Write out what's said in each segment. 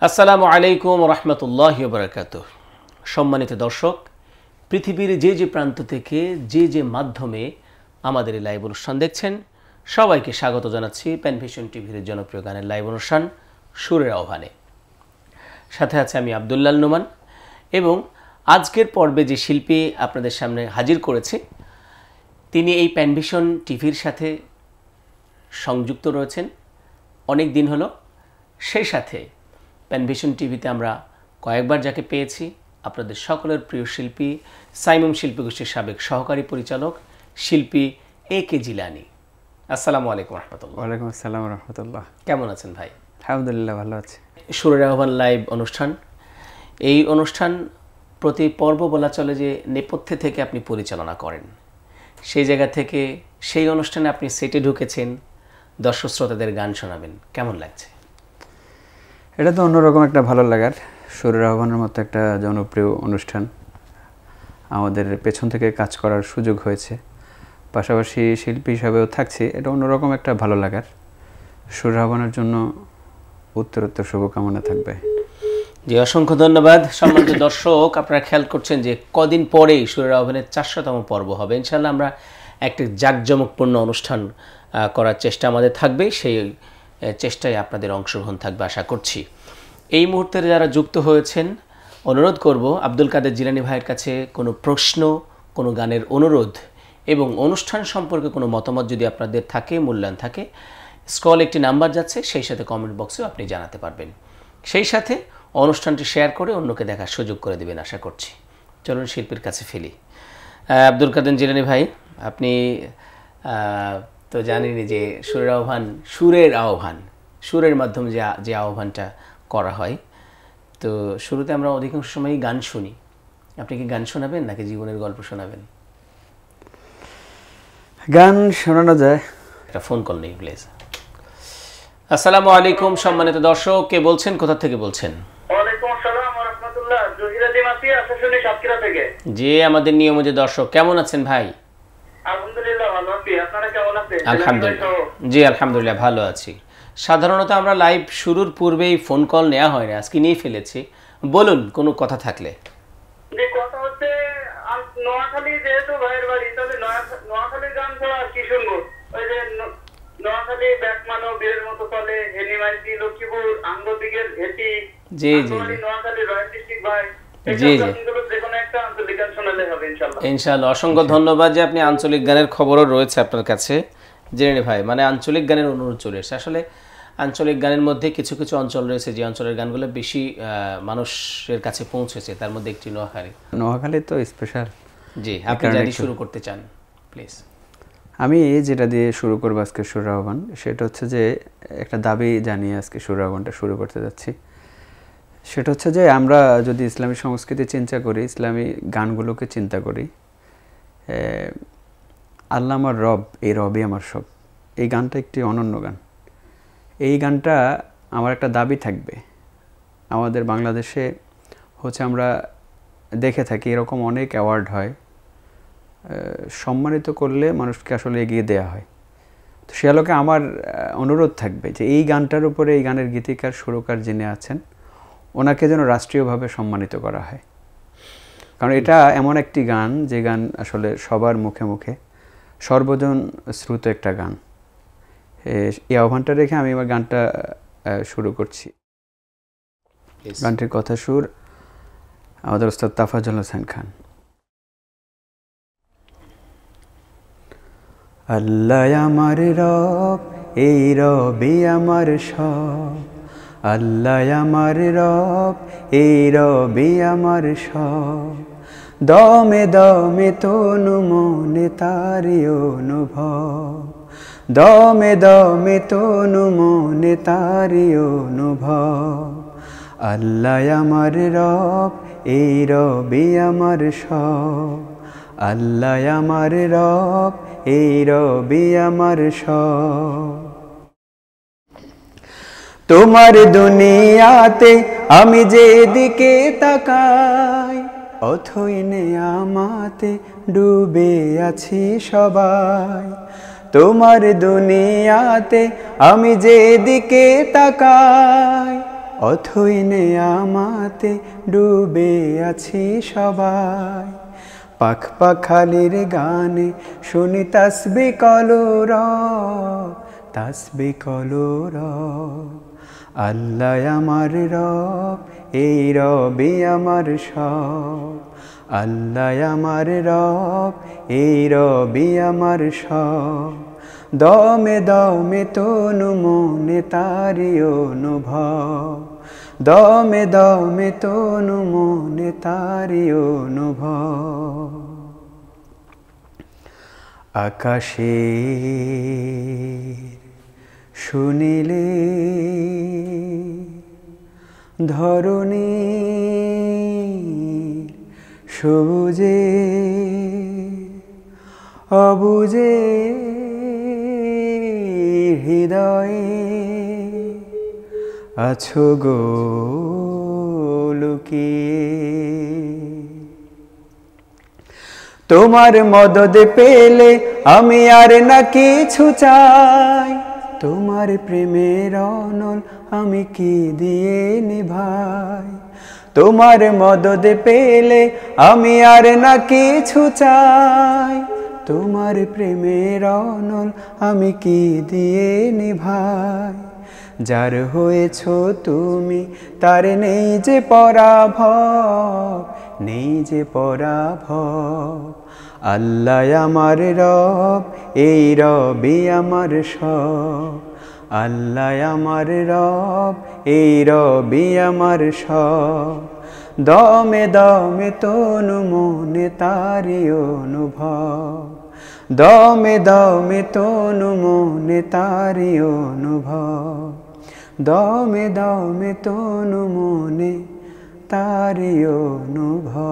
আসসালামু আলাইকুম রহমতুল্লাহি ওয়া বারাকাতুহু। সম্মানিত দর্শক, পৃথিবীর যে যে প্রান্ত থেকে যে যে মাধ্যমে আমাদের এই লাইভ অনুষ্ঠান দেখছেন, সবাইকে স্বাগত জানাচ্ছি প্যানভিশন টিভির জনপ্রিয় গানের লাইভ অনুষ্ঠান সুরের আহ্বানে। সাথে আছে আমি আব্দুল্লাহ নোমান এবং আজকের পর্বে যে শিল্পী আপনাদের সামনে হাজির করেছি, তিনি এই প্যানভিশন টিভির সাথে সংযুক্ত রয়েছেন অনেক দিন হলো। সেই সাথে প্যানভিশন টিভিতে আমরা কয়েকবার যাকে পেয়েছি, আপনাদের সকলের প্রিয় শিল্পী সাইমুম শিল্পী গোষ্ঠীর সাবেক সহকারী পরিচালক শিল্পী এ.কে জিলানী। আসসালামু আলাইকুম রহমতুল্লাহ। ওয়ালাইকুম আসসালাম রহমতুল্লাহ। কেমন আছেন ভাই? আলহামদুলিল্লাহ, ভালো আছি। সুরের আহ্বান লাইভ অনুষ্ঠান, এই অনুষ্ঠান প্রতি পর্ব বলা চলে যে নেপথ্যে থেকে আপনি পরিচালনা করেন। সেই জায়গা থেকে সেই অনুষ্ঠানে আপনি সেটে ঢুকেছেন, দর্শক শ্রোতাদের গান শোনাবেন, কেমন লাগছে? এটা তো অন্যরকম একটা ভালো লাগার, সুরের আহ্বানের মতো একটা জনপ্রিয় অনুষ্ঠান আমাদের পেছন থেকে কাজ করার সুযোগ হয়েছে, পাশাপাশি শিল্পী হিসাবেও থাকছি। এটা অন্যরকম একটা ভালো লাগার। সুরের আহ্বানের জন্য উত্তরোত্তর শুভকামনা থাকবে। জি, অসংখ্য ধন্যবাদ। সম্মানিত দর্শক, আপনারা খেয়াল করছেন যে কদিন পরেই সুরের আহ্বানের 400তম পর্ব হবে। ইনশাআল্লাহ আমরা একটি জাঁকজমকপূর্ণ অনুষ্ঠান করার চেষ্টা আমাদের থাকবে, সেই চেষ্টায় আপনাদের অংশগ্রহণ থাকবে আশা করছি। এই মুহূর্তে যারা যুক্ত হয়েছেন, অনুরোধ করব আব্দুল কাদের জিলানী ভাইয়ের কাছে কোনো প্রশ্ন, কোনো গানের অনুরোধ এবং অনুষ্ঠান সম্পর্কে কোনো মতামত যদি আপনাদের থাকে, মূল্যায়ন থাকে, স্ক্রল একটি নাম্বার যাচ্ছে, সেই সাথে কমেন্ট বক্সেও আপনি জানাতে পারবেন। সেই সাথে অনুষ্ঠানটি শেয়ার করে অন্যকে দেখার সুযোগ করে দেবেন আশা করছি। চলুন শিল্পীর কাছে ফেলি। আব্দুল কাদের জিলানী ভাই, আপনি তো জানেনই যে সুরের আহ্বান, সুরের মাধ্যমে যে আহ্বানটা করা হয়, তো শুরুতে আমরা অধিকাংশ সময়ই গান শুনি। আপনি কি গান শোনাবেন নাকি জীবনের গল্প শোনাবেন? গান শোনানো যায়। একটা ফোন কল নেই প্লিজ। আসসালামু আলাইকুম সম্মানিত দর্শক, কে বলছেন, কোথা থেকে বলছেন? ওয়ালাইকুম আসসালাম ওয়া রাহমাতুল্লাহ। জহিরুদ্দিন মাসি আসলে সাতক্ষীরা থেকে। জি, আমাদের নিয়মিত দর্শক, কেমন আছেন ভাই? আলহামদুলিল্লাহ ভালো আছি, আপনারা কেমন আছেন? আলহামদুলিল্লাহ, জি আলহামদুলিল্লাহ ভালো আছি। সাধারণত আমরা লাইভ শুরুর পূর্বেই ফোন কল নেওয়া হয় না, আজকে নিয়ে ফেলেছি। বলুন কোনো কথা থাকলে। যে কথা হচ্ছে, নোয়াখালী যেহেতু ভাইয়ের বাড়ি, তাহলে নোয়াখালীর গান ছাড়া আর কি শুনবো? ওই যে নোয়াখালী ব্যাকমানো বীরের মতো চলে, হেনিমাইতি লক্ষ্মীপুর আঙ্গদিকের হেটি, জি জি নোয়াখালী রয়্যাল ডিস্ট্রিক্ট ভাই, জি জি যেকোনো একটা আঞ্চলিক গান শোনালে হবে ইনশাআল্লাহ। ইনশাআল্লাহ, অসংখ্য ধন্যবাদ যে আপনি আঞ্চলিক গানের খবরও রয়েছে আপনার কাছে। জেনে ভাই, মানে আঞ্চলিক গানের অনুরোধ চলে এসেছে। আসলে আঞ্চলিক গানের মধ্যে কিছু কিছু অঞ্চল রয়েছে যে অঞ্চলের গানগুলো বেশি মানুষের কাছে পৌঁছেছে, তার মধ্যে একটি নোয়াখালী তো স্পেশাল। জি, আপনি যদি শুরু করতে চান প্লিজ। আমি যেটা দিয়ে শুরু করবো আজকে সুরের আহ্বান, সেটা হচ্ছে যে একটা দাবি জানিয়ে আজকে সুরের আহ্বানটা শুরু করতে যাচ্ছি। সেটা হচ্ছে যে আমরা যদি ইসলামী সংস্কৃতি চিন্তা করি, ইসলামী গানগুলোকে চিন্তা করি, আল্লাহ আমার রব, এই রবই আমার সব, এই গানটা একটি অনন্য গান। এই গানটা আমার একটা দাবি থাকবে। আমাদের বাংলাদেশে হচ্ছে আমরা দেখে থাকি এরকম অনেক অ্যাওয়ার্ড হয়, সম্মানিত করলে মানুষকে আসলে এগিয়ে দেওয়া হয়। তো সে আলোকে আমার অনুরোধ থাকবে যে এই গানটার উপরে, এই গানের গীতিকার সুরকার যিনি আছেন, ওনাকে যেন রাষ্ট্রীয়ভাবে সম্মানিত করা হয়। কারণ এটা এমন একটি গান যে গান আসলে সবার মুখে মুখে, সর্বজন শ্রুত একটা গান। এই আহ্বানটা রেখে আমি আমার গানটা শুরু করছি। গানটির কথা সুর আমাদের ওস্তাদ তাফাজ্জল হোসেন খান। আল্লাহ আমার রব, এই রবি আমার সব, আল্লাহ আমার রব, এই রবি আমার সব, দমে দমে তনু মনে তারি অনুভব, দমে দমে তনু মনে তারি অনুভব, আল্লাহ আমার রব, এই রবি আমার সব, আল্লাহ আমার রব, এই রবি আমার সব। তোমার দুনিয়াতে আমি যেদিকে তাকাই, অথই নেয়ামতে ডুবে আছি সবাই। তোমার দুনিয়াতে আমি যেদিকে তাকাই, অথই নেয়ামাতে ডুবে আছি সবাই। পাখ পাখালির গানে শুনি তাসবিহ কলর, তাসবিহ কলর। আল্লাহ আমার রব, এই রবি আমার সব। আল্লাহ আমার রব, এই রবি আমার সব। দমে দমে তনু মনে তারি অনুভব, দমে দমে তনু মনে তারি অনুভব। আকাশে শুনিলে ধরণী সবুজে অবুজে হৃদয়ে আছো গো লুকিয়ে। তোমার মদদ পেলে আমি আর না কিছু চাই, তোমার প্রেমের অনল আমি কি দিয়ে নিভাই। তোমার মদদ পেলে আমি আর না কিছু চাই, তোমার প্রেমের অনল আমি কি দিয়ে নিভাই। যার হয়েছ তুমি তার নেই যে পরাভব, নেই যে পরাভব। আল্লাহ আমার রব, এই রবি আমার সব। আল্লাহ আমার রব, এই রবি আমার সব। দমে দমে তনু মনে তারি অনুভব, দমে দমে তনু মনে তারি অনুভব। দমে দমে তনু মনে তারি অনুভব।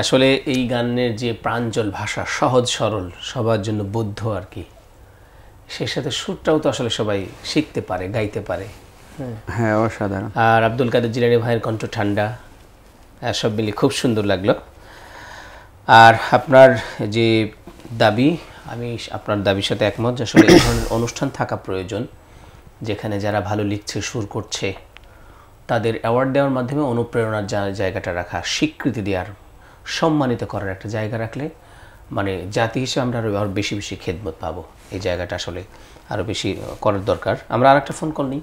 আসলে এই গানের যে প্রাঞ্জল ভাষা, সহজ সরল, সবার জন্য বুদ্ধ আর কি, সেই সাথে সুরটাও তো আসলে সবাই শিখতে পারে, গাইতে পারে। হ্যাঁ, অসাধারণ। আর আব্দুল কাদের জিলানী ভাইয়ের কণ্ঠ ঠান্ডা, সব মিলিয়ে খুব সুন্দর লাগলো। আর আপনার যে দাবি, আমি আপনার দাবির সাথে একমত যে আসলে এই ধরনের অনুষ্ঠান থাকা প্রয়োজন, যেখানে যারা ভালো লিখছে, সুর করছে, তাদের অ্যাওয়ার্ড দেওয়ার মাধ্যমে অনুপ্রেরণার জায়গাটা রাখা, স্বীকৃতি দেওয়ার, সম্মানিত করার একটা জায়গা রাখলে মানে জাতি হিসেবে আমরা আরও বেশি বেশি খেদমত পাবো। এই জায়গাটা আসলে আরও বেশি করার দরকার। আমরা আর একটা ফোন কল নিই।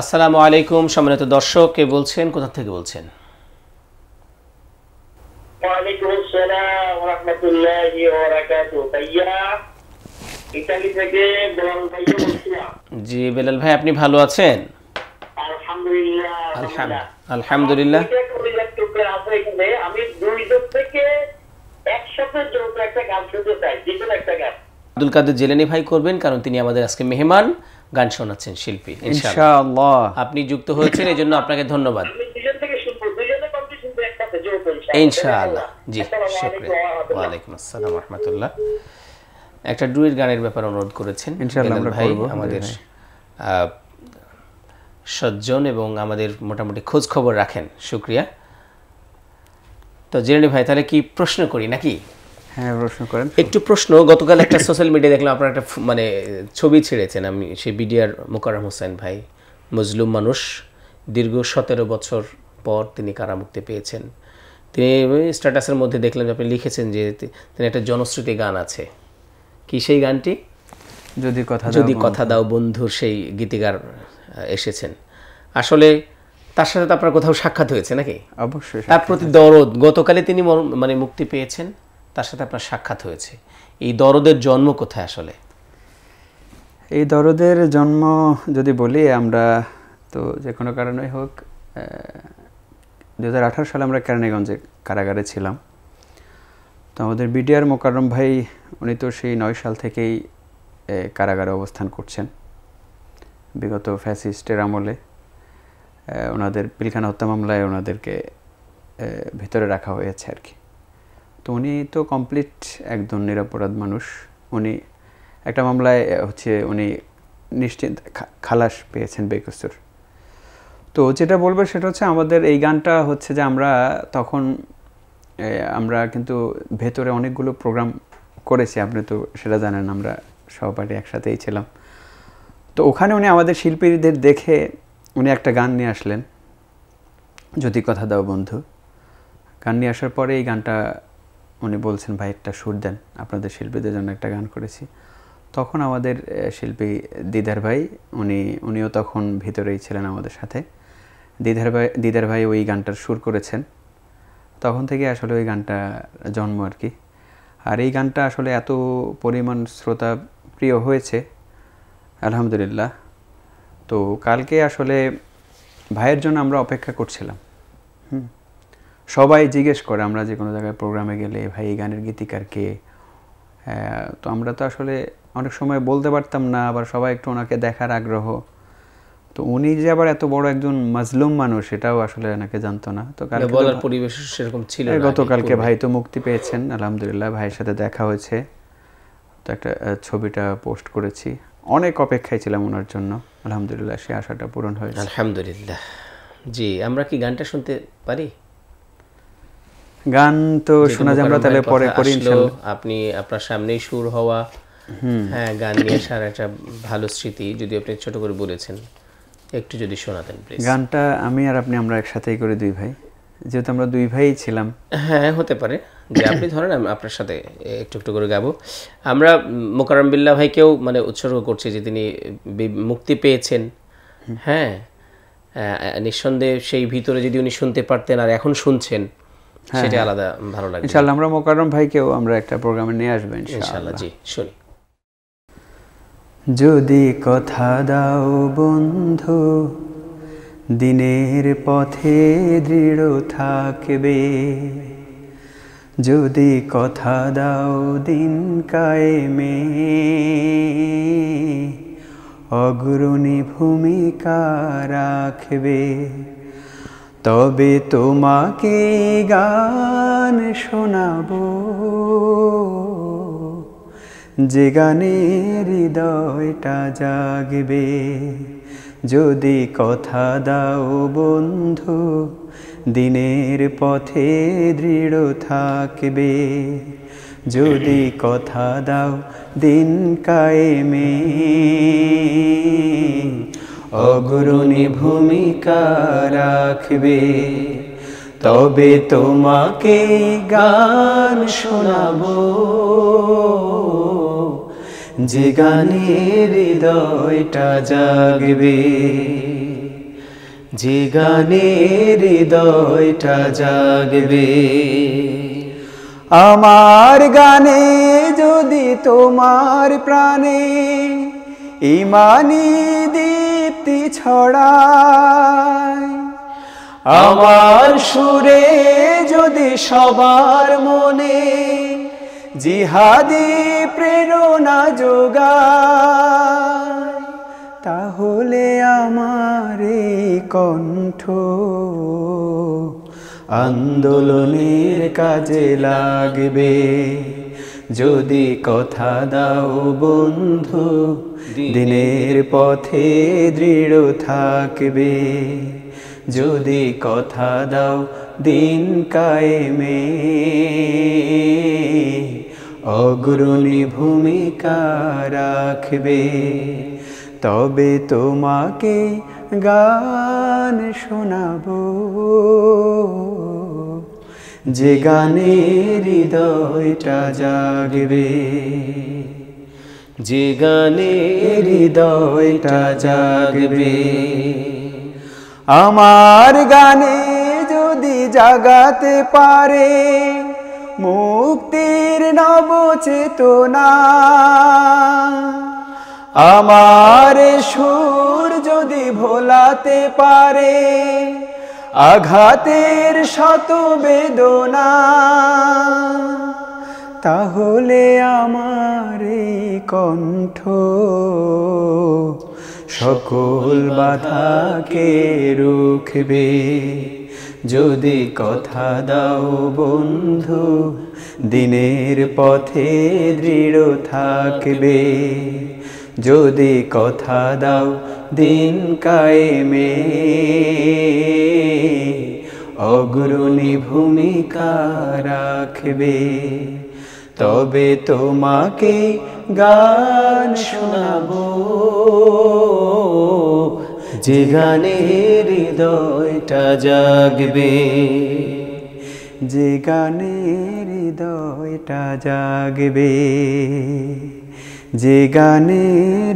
আসসালামু আলাইকুম সম্মানিত দর্শক, কে বলছেন, কোথা থেকে বলছেন? ওয়ালাইকুম আসসালাম ওয়া রাহমাতুল্লাহি ওয়া বারাকাতুহু। ভাইয়া ইতালি থেকে বেলাল ভাই বলছিলাম। জি বেলাল ভাই, আপনি ভালো আছেন? আলহামদুলিল্লাহ। আলহামদুলিল্লাহ। আমি দুইজন থেকে একসাথে যৌথ একটা গান শুনতে চাই, যে কোনো একটা গান। আব্দুল কাদের জিলানী ভাই করবেন, কারণ তিনি আমাদের আজকে মেহমান, গান শোনাচ্ছেন শিল্পী। ইনশাআল্লাহ আপনি যুক্ত হয়েছেন, এই জন্য আপনাকে ধন্যবাদ। আমি দুইজন থেকে শুনবো, দুইজনে কমপ্লিট শুনবো একসাথে যৌথ ইনশাআল্লাহ। জি, শুকরিয়া। ওয়ালাইকুম আসসালাম ওয়া রাহমাতুল্লাহ। একটা ডুয়েট গানের ব্যাপারে অনুরোধ করেছেন ইনশাআল্লাহ আমরা ভাই, করব। আমাদের সজ্জন এবং আমাদের মোটামুটি খোঁজ খবর রাখেন, শুকরিয়া। তো জিলানী ভাই, তাহলে কি প্রশ্ন করি নাকি? হ্যাঁ, প্রশ্ন করেন। একটু প্রশ্ন। গতকাল একটা সোশ্যাল মিডিয়া দেখলাম, আপনার একটা মানে ছবি ছেড়েছেন, আমি সেই বিডিআর মোকাররম হোসেন ভাই, মজলুম মানুষ, দীর্ঘ 17 বছর পর তিনি কারামুক্তি পেয়েছেন। তিনি স্ট্যাটাসের মধ্যে দেখলাম যে আপনি লিখেছেন যে তিনি একটা জনশ্রুতি গান আছে, কি সেই গানটি? যদি কথা দাও বন্ধুর সেই গীতিকার এসেছেন। আসলে তার সাথে তো আপনার কোথাও সাক্ষাৎ হয়েছে নাকি? অবশ্যই। তার প্রতি দরদ, গতকালে তিনি মানে মুক্তি পেয়েছেন, তার সাথে আপনার সাক্ষাৎ হয়েছে। এই দরদের জন্ম কোথায় আসলে? এই দরদের জন্ম যদি বলি, আমরা তো যে কোনো কারণেই হোক 2018 সালে আমরা কেরানীগঞ্জে কারাগারে ছিলাম। তো আমাদের বিডিআর মোকাররম ভাই, উনি তো সেই 9 সাল থেকেই কারাগারে অবস্থান করছেন। বিগত ফ্যাসিস্টের আমলে ওনাদের পিলখানা হত্যা মামলায় ওনাদেরকে ভিতরে রাখা হয়েছে আর কি। তো উনি তো কমপ্লিট একদম নিরপরাধ মানুষ। উনি একটা মামলায় উনি নিশ্চিন্ত খালাস পেয়েছেন, বেকসুর। তো যেটা বলবো সেটা হচ্ছে, আমাদের এই গানটা হচ্ছে যে আমরা কিন্তু ভেতরে অনেকগুলো প্রোগ্রাম করেছি, আপনি তো সেটা জানেন, আমরা সহপাঠী একসাথেই ছিলাম। তো ওখানে উনি আমাদের শিল্পীদের দেখে উনি একটা গান নিয়ে আসলেন, যদি কথা দাও বন্ধু। গান নিয়ে আসার পরে এই গানটা উনি বলছেন, ভাই একটা সুর দেন, আপনাদের শিল্পীদের জন্য একটা গান করেছি। তখন আমাদের শিল্পী দিদার ভাই, উনিও তখন ভিতরেই ছিলেন আমাদের সাথে। দিদার ভাই ওই গানটার সুর করেছেন। তখন থেকে আসলে ওই গানটা জন্ম আর কি। আর এই গানটা আসলে এত পরিমাণ শ্রোতা প্রিয় হয়েছে আলহামদুলিল্লাহ। তো কালকে আসলে ভাইয়ের জন্য আমরা অপেক্ষা করছিলাম। সবাই জিজ্ঞেস করে আমরা যে কোনো জায়গায় প্রোগ্রামে গেলে, ভাই এই গানের গীতিকার কে? তো আমরা তো আসলে অনেক সময় বলতে পারতাম না, আবার সবাই একটু ওনাকে দেখার আগ্রহ। তো উনি যে আবার এত বড় একজন মাজলুম মানুষ সেটাও আসলে ওনাকে জানতো না। তো কালকে বলার পরিবেশ সেরকম ছিল না। গতকালকে ভাই তো মুক্তি পেয়েছেন আলহামদুলিল্লাহ, ভাইয়ের সাথে দেখা হয়েছে, তো একটা ছবিটা পোস্ট করেছি। অনেক অপেক্ষায় ছিলাম ওনার জন্য, আলহামদুলিল্লাহ সে আশাটা পূরণ হয়েছে আলহামদুলিল্লাহ। জি, আমরা কি গানটা শুনতে পারি? গান তো শোনা যায়, আমরা তাহলে পরে করি ইনশাআল্লাহ। আপনি আপনার সামনেই সুর হওয়া, হ্যাঁ, গান নিয়ে সারা একটা ভালো স্মৃতি, যদি আপনি ছোট করে বলেছেন, একটু যদি শোনাতেন প্লিজ। গানটা আমি আর আপনি আমরা একসাথেই করে দুই ভাই, যেহেতু আমরা দুই ভাই ছিলাম। হ্যাঁ, হতে পারে যে আপনি ধরেন আমি আপনার সাথে একটু একটু করে গাবো। আমরা মোকাররম বিল্লাহ ভাইকেও মানে উৎসর্গ করছি যে তিনি মুক্তি পেয়েছেন। হ্যাঁ, নিঃসন্দেহে সেই ভিতরে যদি উনি শুনতে পারতেন আর এখন শুনছেন, সেটা আলাদা ভালো লাগে ইনশাআল্লাহ। আমরা মোকাররম ভাইকেও আমরা একটা প্রোগ্রামে নিয়ে আসবো ইনশাআল্লাহ। জি, শুনি। যদি কথা দাও বন্ধু, দিনের পথে দৃঢ় থাকবে, যদি কথা দাও দিন কায়েমে অগ্রণী ভূমিকা রাখবে, তবে তোমাকে গান শোনাবো, যে গানে হৃদয়টা জাগবে। যদি কথা দাও বন্ধু, দিনের পথে দৃঢ় থাকবে, যদি কথা দাও দিন কায়েমে অগ্রণী ভূমিকা রাখবে, তবে তোমাকে গান শোনাবো, যে গানে হৃদয়টা জাগবে, যে গানে হৃদয়টা জাগবে। আমার গানে যদি তোমার প্রাণে ঈমানি দীপ্তি ছড়ায়, আমার সুরে যদি সবার মনে জিহাদি প্রেরণা যোগায়, তাহলে আমার এই কণ্ঠ আন্দোলনের কাজে লাগবে। যদি কথা দাও বন্ধু, দিনের পথে দৃঢ় থাকবে, যদি কথা দাও দিন কায়েমে অগ্রণী ভূমিকা রাখবে, তবে তোমাকে গান শোনাবো, যে গানে হৃদয়টা জাগবে, যে গানে হৃদয়টা জাগবে। আমার গানে যদি জাগাতে পারে মুক্তির নব চেতনা, আমার সুর যদি ভোলাতে পারে আঘাতের শত বেদনা, তাহলে আমার এই কণ্ঠ সকল বাধাকে রুখবে। যদি কথা দাও বন্ধু, দিনের পথে দৃঢ় থাকবে, যদি কথা দাও দিন কায়েমে অগ্রণী ভূমিকা রাখবে, তবে তোমাকে গান শোনাবো, যে গানে হৃদয়টা জাগবে, যে গানে হৃদয়টা জাগবে, যে গানে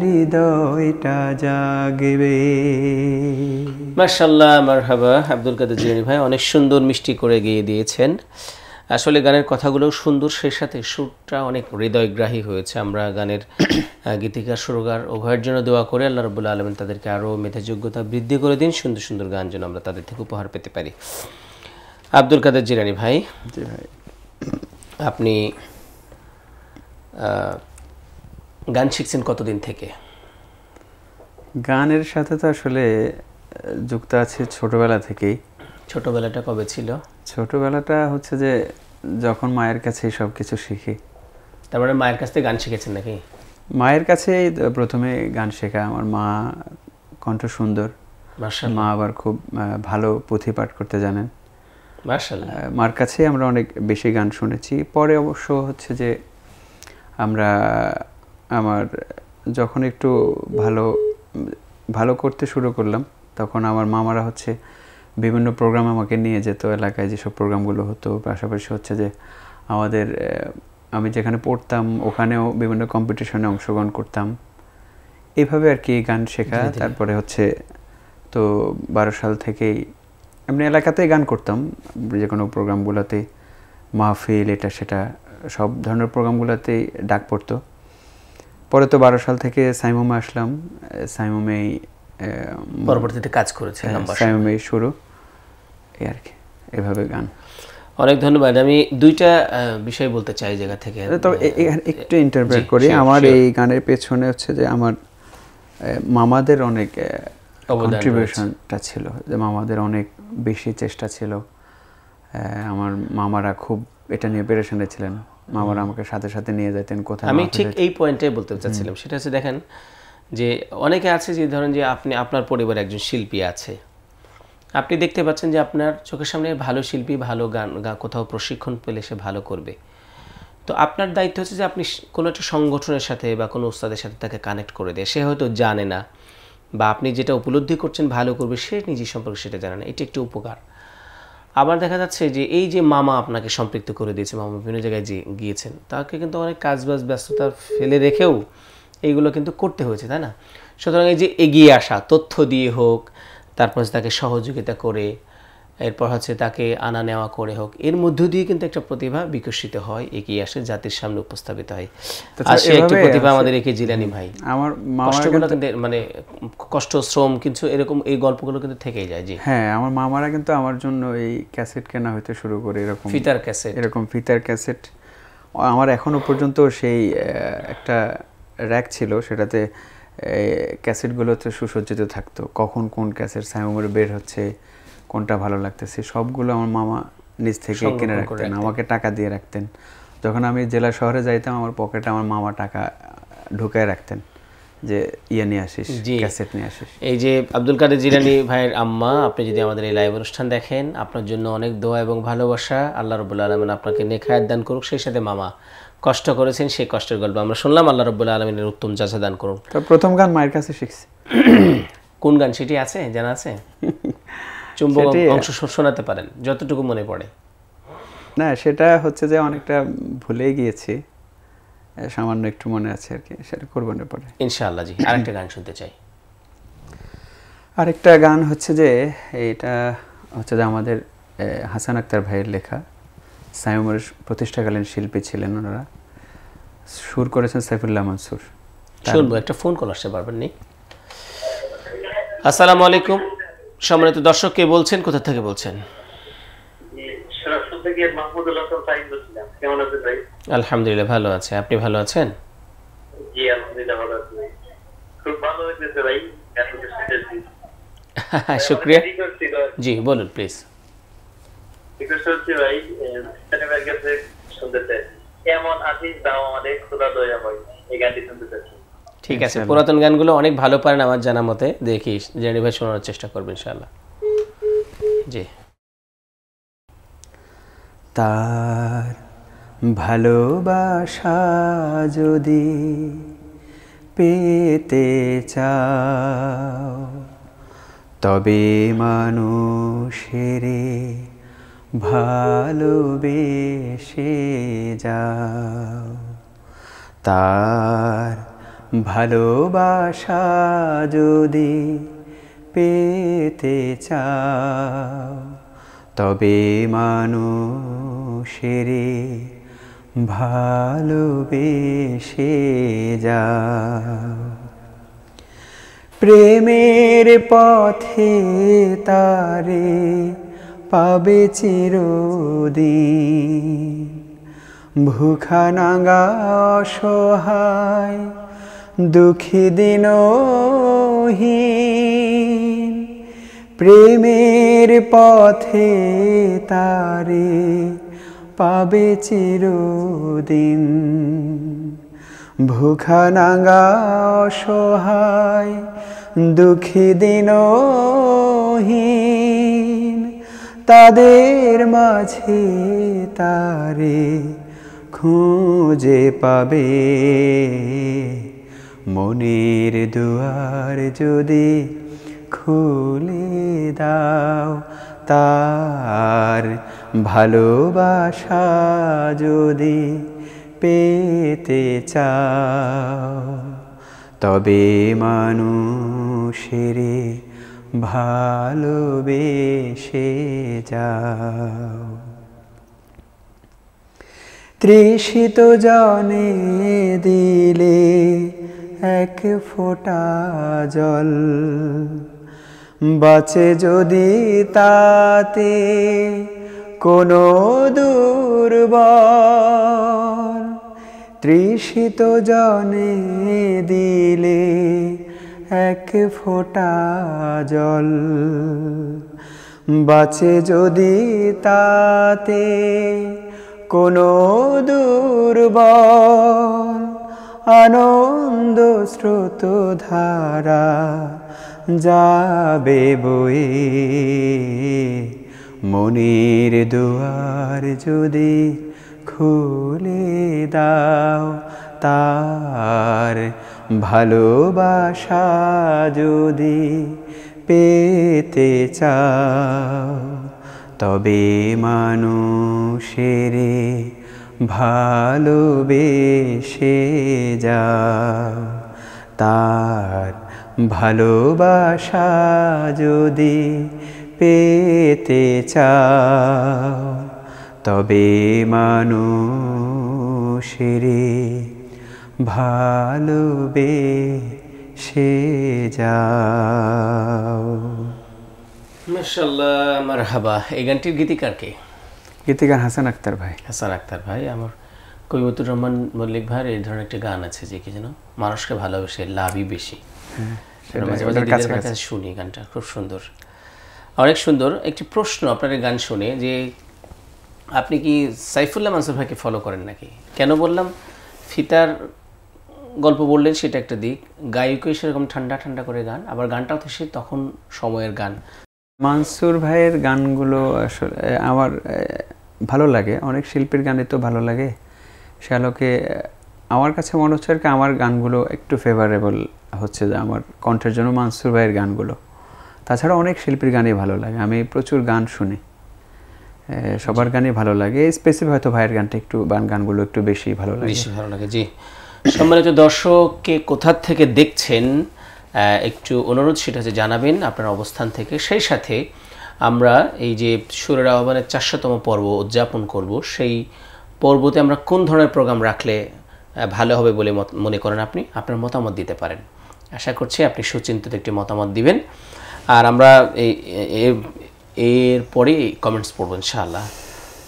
হৃদয়টা জাগবে। মাশাআল্লাহ, মারহাবা। আব্দুল কাদের জিলানী ভাই অনেক সুন্দর মিষ্টি করে গেয়ে দিয়েছেন। আসলে গানের কথাগুলোও সুন্দর, সেই সাথে সুরটা অনেক হৃদয়গ্রাহী হয়েছে। আমরা গানের গীতিকার সুরকার উভয়ের জন্য দোয়া করে আল্লাহ রাব্বুল আলামিন তাদেরকে আরও মেধাযোগ্যতা বৃদ্ধি করে দিন, সুন্দর সুন্দর গান যেন আমরা তাদের থেকে উপহার পেতে পারি। আব্দুল কাদের জিলানী ভাই, জি ভাই, আপনি গান শিখছেন কতদিন থেকে? গানের সাথে তো আসলে যুক্ত আছে ছোটবেলা থেকেই। ছোটবেলাটা কবে ছিল? ছোটবেলাটা হচ্ছে যে যখন মায়ের কাছে সব কিছু শিখি। তার মানে মায়ের কাছ থেকে গান শিখেছেন নাকি? মায়ের কাছেই প্রথমে গান শেখা। আমার মা কণ্ঠ সুন্দর, মাশাআল্লাহ, মা আবার খুব ভালো পুঁথি পাঠ করতে জানেন। মাশাআল্লাহ। মার কাছেই আমরা অনেক বেশি গান শুনেছি। পরে অবশ্য হচ্ছে যে আমরা আমার যখন একটু ভালো করতে শুরু করলাম, তখন আমার মামারা হচ্ছে বিভিন্ন প্রোগ্রাম আমাকে নিয়ে যেত, এলাকায় যেসব প্রোগ্রামগুলো হতো। পাশাপাশি হচ্ছে যে আমাদের আমি যেখানে পড়তাম ওখানেও বিভিন্ন কম্পিটিশনে অংশগ্রহণ করতাম। এইভাবে আর কি গান শেখা। তারপরে হচ্ছে তো 12 সাল থেকেই এমনি এলাকাতেই গান করতাম, যে কোনো প্রোগ্রামগুলোতে, মাহফিল, এটা সেটা সব ধরনের প্রোগ্রামগুলোতেই ডাক পড়তো। পরে তো 12 সাল থেকে সাইমুমে আসলাম। সাইমুমেই পরবর্তীতে কাজ করেছিলাম, সাইমুমেই শুরু, এই আর কি, এভাবে গান। অনেক ধন্যবাদ। আমি দুইটা বিষয় বলতে চাই জায়গা থেকে, তবে একটু ইন্টারপ্রেট করি। আমার এই গানের পেছনে হচ্ছে যে আমার মামাদের অনেক কন্ট্রিবিউশনটা ছিল, যে মামাদের অনেক বেশি চেষ্টা ছিল। আমার মামারা খুব এটা নিয়ে পেরেশানে ছিলেন। মামারা আমাকে সাথে সাথে নিয়ে যেতেন কোথায়। আমি ঠিক এই পয়েন্টটাই বলতে চাচ্ছিলাম। সেটা হচ্ছে, দেখেন যে অনেকে আছে যে ধরেন যে আপনার পরিবারে একজন শিল্পী আছে, আপনি দেখতে পাচ্ছেন যে আপনার চোখের সামনে ভালো শিল্পী, ভালো গান কোথাও প্রশিক্ষণ পেলে সে ভালো করবে। তো আপনার দায়িত্ব হচ্ছে যে আপনি কোনো একটা সংগঠনের সাথে বা কোনো উস্তাদের সাথে তাকে কানেক্ট করে দেয়। সে হয়তো জানে না, বা আপনি যেটা উপলব্ধি করছেন ভালো করবে, সে নিজের সম্পর্কে সেটা জানে না। এটা একটি উপকার। আবার দেখা যাচ্ছে যে এই যে মামা আপনাকে সম্পৃক্ত করে দিয়েছে, মামা বিভিন্ন জায়গায় যে গিয়েছেন, তাকে কিন্তু অনেক কাজবাজ ব্যস্ততা ফেলে রেখেও এইগুলো কিন্তু করতে হয়েছে, তাই না? সুতরাং এই যে এগিয়ে আসা, তথ্য দিয়ে হোক, তারপর তাকে সহযোগিতা করে, এরপর হচ্ছে তাকে আনা নেওয়া করে হোক, এর মধ্য দিয়ে কিন্তু একটা প্রতিভা বিকশিত হয়, এগিয়ে আসে, জাতির সামনে উপস্থাপিত হয়। আর সে একটা প্রতিভা আমাদের একে জিলানী ভাই। আমার কষ্টগুলো কিন্তু মানে কষ্ট, শ্রম, কিন্তু এরকম এই গল্পগুলো কিন্তু থেকেই যায়। জি হ্যাঁ, আমার মামারা কিন্তু আমার জন্য এই ক্যাসেট কেনা হইতে শুরু করে, এরকম ফিতার ক্যাসেট, এরকম ফিতার ক্যাসেট। আমার এখনো পর্যন্ত সেই একটা র্যাক ছিল, সেটাতে ক্যাসেটগুলোতে সুসজ্জিত থাকতো। কখন কোন ক্যাসেট সাইমুমের বের হচ্ছে, কোনটা ভালো লাগতেছে, সবগুলো আমার মামা নিজ থেকে কিনে রাখতেন, আমাকে টাকা দিয়ে রাখতেন। যখন আমি জেলা শহরে যাইতাম, আমার পকেটে আমার মামা টাকা ঢুকায় রাখতেন যে নিয়ে আসিস, ক্যাসেট নিয়ে আসিস। এই যে আব্দুল কাদের জিলানী ভাইয়ের আম্মা, আপনি যদি আমাদের এই লাইভ অনুষ্ঠান দেখেন, আপনার জন্য অনেক দোয়া এবং ভালোবাসা। আল্লাহ রাব্বুল আলামিন আপনাকে নেক হায়াত দান করুক। সেই সাথে মামা কষ্ট করেছেন, সেই কষ্টের গল্প আমরা শুনলাম। আল্লাহ রাব্বুল আলামিনের উত্তম জাযা দান করুন। তো প্রথম গান মায়ের কাছে শিখছি। কোন গান সেটি আছে, জানা আছে? চুম্বক অংশ শোনাতে পারেন যতটুকু মনে পড়ে। না, সেটা হচ্ছে যে অনেকটা ভুলে গিয়েছি, সামান্য একটু মনে আছে আর কি, সেটা করবো না পরে ইনশাআল্লাহ। জি, আরেকটা গান শুনতে চাই। আরেকটা গান হচ্ছে যে এটা হচ্ছে যে আমাদের হাসান আক্তার ভাইয়ের লেখা। সাইমুমের প্রতিষ্ঠাকালীন শিল্পী ছিলেন ওনারা, সুর করেছেন সাইফুল্লাহ মনসুর। শুনবো, একটা ফোন কল আসছে, পারবেন নি? আসসালামু আলাইকুম সম্মানিত দর্শক, কে বলছেন, কোথা থেকে বলছেন? আলহামদুলিল্লাহ ভালো আছে, আপনি ভালো আছেন? জি আলহামদুলিল্লাহ ভালো আছি। খুব ভালো লাগছে ভাই, শুকরিয়া। জি বলুন প্লিজ। রিকোয়েস্ট হচ্ছে ভাই, সিনেমার কাছে শুনতে চাই, এমন আছিস দাও আমাদের খোদা দয়া হয়, এই গানটি শুনতে চাচ্ছি। ঠিক আছে, পুরাতন গানগুলো অনেক ভালো পারেন আমার জানা মতে, দেখি জিলানী ভাই শোনানোর চেষ্টা করবেন ইনশাআল্লাহ। জি। তার ভালোবাসা যদি পেতে চাও, তবে মানুষেরে ভালোবেসে যাও, তার ভালোবাসা যদি পেতে চাও, তবে মানুষেরে ভালোবেসে যাও। প্রেমের পথে তারে পাবে চিরদিন, ভুখা নাঙ্গা অসহায় দুঃখী দিনহীন। প্রেমের পথে তারে পাবে চিরদিন, ভুখা নাঙ্গা অসহায় দুঃখী দিনহীন। তাদের মাঝে তারে খুঁজে পাবে, মনের দুয়ার যদি খুলে দাও, তার ভালোবাসা যদি পেতে চাও, তবে মানুষেরে ভালোবেসে যাও। তৃষিত জনে দিলে এক ফোঁটা জল, বাঁচে যদি তাতে কোনো দুর্বল। তৃষিত জনে দিলে এক ফোঁটা জল, বাঁচে যদি তাতে কোনো দুর্বল। আনন্দ স্রোত ধারা যাবে বয়ে, মনের দুয়ার যদি খুলে দাও, তার ভালোবাসা যদি পেতে চাও, তবে মানুষেরে ভালোবেসে যাও, তার ভালোবাসা যদি পেতে চাও, তবে মানুষেরে ভালোবেসে যাও। মাশাআল্লাহ, মারহাবা। এই গানটির গীতিকার কে? গীতিকার হাসান আক্তার ভাই। হাসান আক্তার ভাই। আমার কবিমতুর রহমান মল্লিক ভাইয়ের এই ধরনের একটা গান আছে যে কি যেন, মানুষকে ভালোবেসে লাভই বেশি। মাঝে মাঝে দিনের কাছে শুনি গানটা, খুব সুন্দর, অনেক সুন্দর। একটি প্রশ্ন আপনার এই গান শুনে, যে আপনি কি সাইফুল্লাহ মানসুর ভাইকে ফলো করেন নাকি? কেন বললাম, ফিতার গল্প বললেন সেটা একটা দিক, গায়কই সেরকম ঠান্ডা ঠান্ডা করে গান, আবার গানটাও তো সে তখন সময়ের গান। মানসুর ভাইয়ের গানগুলো আসলে আমার ভালো লাগে, অনেক শিল্পীর গানই তো ভালো লাগে। সে আলোকে আমার কাছে মনে হচ্ছে আর কি আমার গানগুলো একটু ফেভারেবল হচ্ছে, যে আমার কণ্ঠের জন্য মানসুর ভাইয়ের গানগুলো। তাছাড়া অনেক শিল্পীর গানই ভালো লাগে, আমি প্রচুর গান শুনি, সবার গানই ভালো লাগে। স্পেসিফিক হয়তো ভাইয়ের গানটা একটু, গানগুলো একটু বেশি ভালো লাগে। জি, সম্মানিত দর্শককে কোথা থেকে দেখছেন একটু অনুরোধ, সেটা হচ্ছে জানাবেন আপনার অবস্থান থেকে। সেই সাথে আমরা এই যে সুরের আহ্বানের 400তম পর্ব উদযাপন করব, সেই পর্বতে আমরা কোন ধরনের প্রোগ্রাম রাখলে ভালো হবে বলে মনে করেন আপনি, আপনার মতামত দিতে পারেন। আশা করছি আপনি সুচিন্তিত একটি মতামত দিবেন, আর আমরা এর পরে কমেন্টস পড়ব ইনশাআল্লাহ।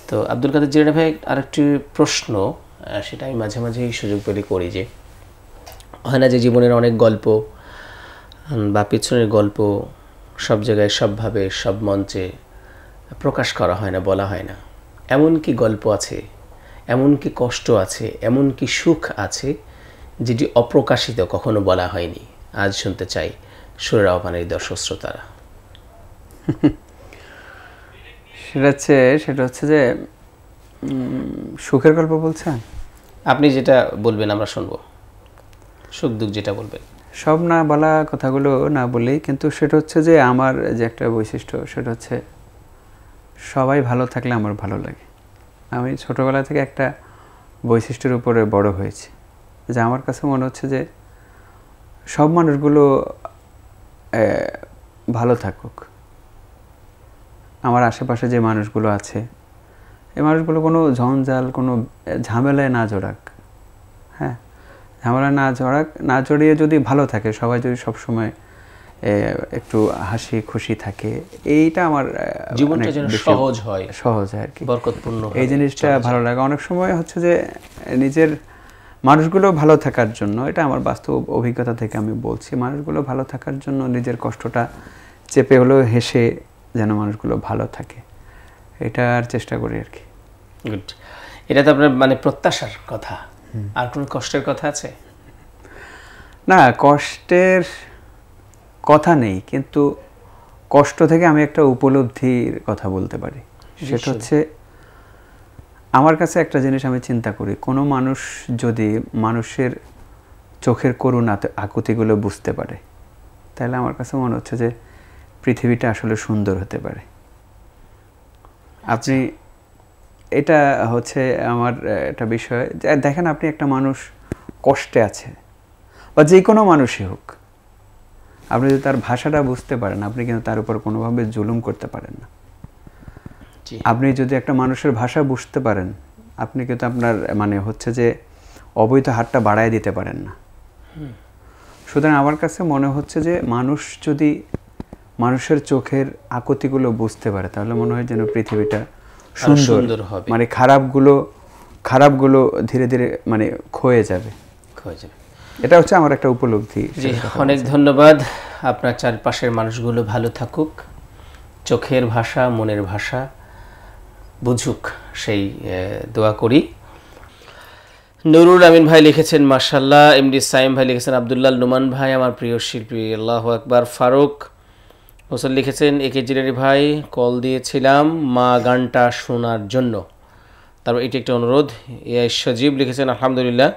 তো আব্দুল কাদের জিলানী ভাই, আরেকটি প্রশ্ন, সেটা আমি মাঝে মাঝে সুযোগ পেলে করি, যে হয় না যে জীবনের অনেক গল্প বা পিছনের গল্প সব জায়গায় সবভাবে সব মঞ্চে প্রকাশ করা হয় না, বলা হয় না। এমন কি গল্প আছে, এমন কি কষ্ট আছে, এমন কি সুখ আছে যেটি অপ্রকাশিত, কখনো বলা হয়নি? আজ শুনতে চাই সুরের আহ্বানের দর্শক শ্রোতারা। সেটা হচ্ছে যে সুখের গল্প বলছেন আপনি, যেটা বলবেন আমরা শুনবো, সুখ দুঃখ যেটা বলবেন। সব না বলা কথাগুলো না বলি, কিন্তু সেটা হচ্ছে যে আমার যে একটা বৈশিষ্ট্য সেটা হচ্ছে সবাই ভালো থাকলে আমার ভালো লাগে। আমি ছোটোবেলা থেকে একটা বৈশিষ্ট্যের উপরে বড় হয়েছি, যে আমার কাছে মনে হচ্ছে যে সব মানুষগুলো ভালো থাকুক। আমার আশেপাশে যে মানুষগুলো আছে এই মানুষগুলো কোনো ঝঞ্ঝাল কোনো ঝামেলায় না জড়াক, হ্যাঁ, ঝামেলা না জড়িয়ে যদি ভালো থাকে, সবাই যদি সবসময় একটু হাসি খুশি থাকে, এইটা আমার জীবনটা যেন সহজ হয় আর কি, বরকতপূর্ণ, এই জিনিসটা ভালো লাগে। অনেক সময় হচ্ছে যে নিজের মানুষগুলো ভালো থাকার জন্য, এটা আমার বাস্তব অভিজ্ঞতা থেকে আমি বলছি, মানুষগুলো ভালো থাকার জন্য নিজের কষ্টটা চেপে হলেও হেসে যেন মানুষগুলো ভালো থাকে, এটা আর চেষ্টা করি আর কি। গুড। এটা তো আপনার মানে প্রত্যাশার কথা। আর কোনো কষ্টের কথা আছে? না, কষ্টের কথা নেই, কিন্তু কষ্ট থেকে আমি একটা উপলব্ধির কথা বলতে পারি। সেটা হচ্ছে আমার কাছে একটা জিনিস আমি চিন্তা করি, কোনো মানুষ যদি মানুষের চোখের করুণা আকুতিগুলো বুঝতে পারে, তাহলে আমার কাছে মনে হচ্ছে যে পৃথিবীটা আসলে সুন্দর হতে পারে। আপনি এটা হচ্ছে আমার একটা বিষয়, দেখেন আপনি একটা মানুষ কষ্টে আছে, বা যে কোনো মানুষই হোক, আপনি যদি তার ভাষাটা বুঝতে পারেন, আপনি কিন্তু তার উপর কোনোভাবে জুলুম করতে পারেন না। আপনি যদি একটা মানুষের ভাষা বুঝতে পারেন, আপনি কিন্তু আপনার মানে হচ্ছে যে অবৈধ হাতটা বাড়ায় দিতে পারেন না। সুতরাং আমার কাছে মনে হচ্ছে যে মানুষ যদি মানুষের চোখের আকুতিগুলো বুঝতে পারে, তাহলে মনে হয় যেন পৃথিবীটা সুন্দর হবে, মানে খারাপগুলো ধীরে ধীরে মানে ক্ষয়ে যাবে। এটা হচ্ছে আমার একটা উপলব্ধি। অনেক ধন্যবাদ। আপনার চারপাশের মানুষগুলো ভালো থাকুক, চোখের ভাষা মনের ভাষা বুঝুক, সেই দোয়া করি। নুরুল আমিন ভাই লিখেছেন মাশাআল্লাহ। এমডি সাইম ভাই লিখেছেন আব্দুল্লাহ নুমান ভাই আমার প্রিয় শিল্পী, আল্লাহু আকবার। ফারুক হোসেন লিখেছেন একে জিলানী ভাই কল দিয়েছিলাম মা গানটা শোনার জন্য, তারপর এটি একটা অনুরোধ। সজীব লিখেছেন আলহামদুলিল্লাহ।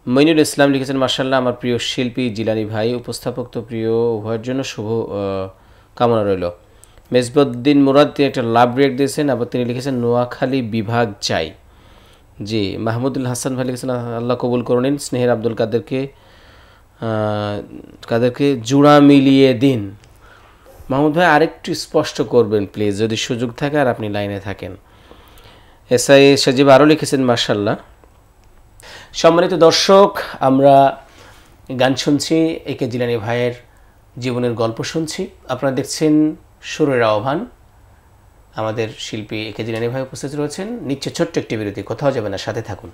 মইনুল ইসলাম লিখেছেন মাশাআল্লাহ আমার প্রিয় শিল্পী জিলানী ভাই, উপস্থাপক তো প্রিয়, উভয়ের জন্য শুভ কামনা রইল। মেজবুদ্দিন মুরাদ তিনি একটা লাভ রিয়েক্ট দিয়েছেন, আবার তিনি লিখেছেন নোয়াখালী বিভাগ চাই। জি, মাহমুদুল হাসান ভাই লিখেছেন আল্লাহ কবুল করে নিন। স্নেহের আব্দুল কাদেরকে জোড়া মিলিয়ে দিন। মাহমুদ ভাই আরেকটু স্পষ্ট করবেন প্লিজ, যদি সুযোগ থাকে আর আপনি লাইনে থাকেন। এসআই সজীব আরও লিখেছেন মাশাআল্লাহ। সম্মানিত দর্শক, আমরা গান শুনছি, একে জিলানী ভাইয়ের জীবনের গল্প শুনছি। আপনারা দেখছেন সুরের আহ্বান, আমাদের শিল্পী একে জিলানী ভাই উপস্থিত রয়েছেন। নিচ্ছে ছোট্ট একটি বিরতি, কোথাও যাবে না, সাথে থাকুন।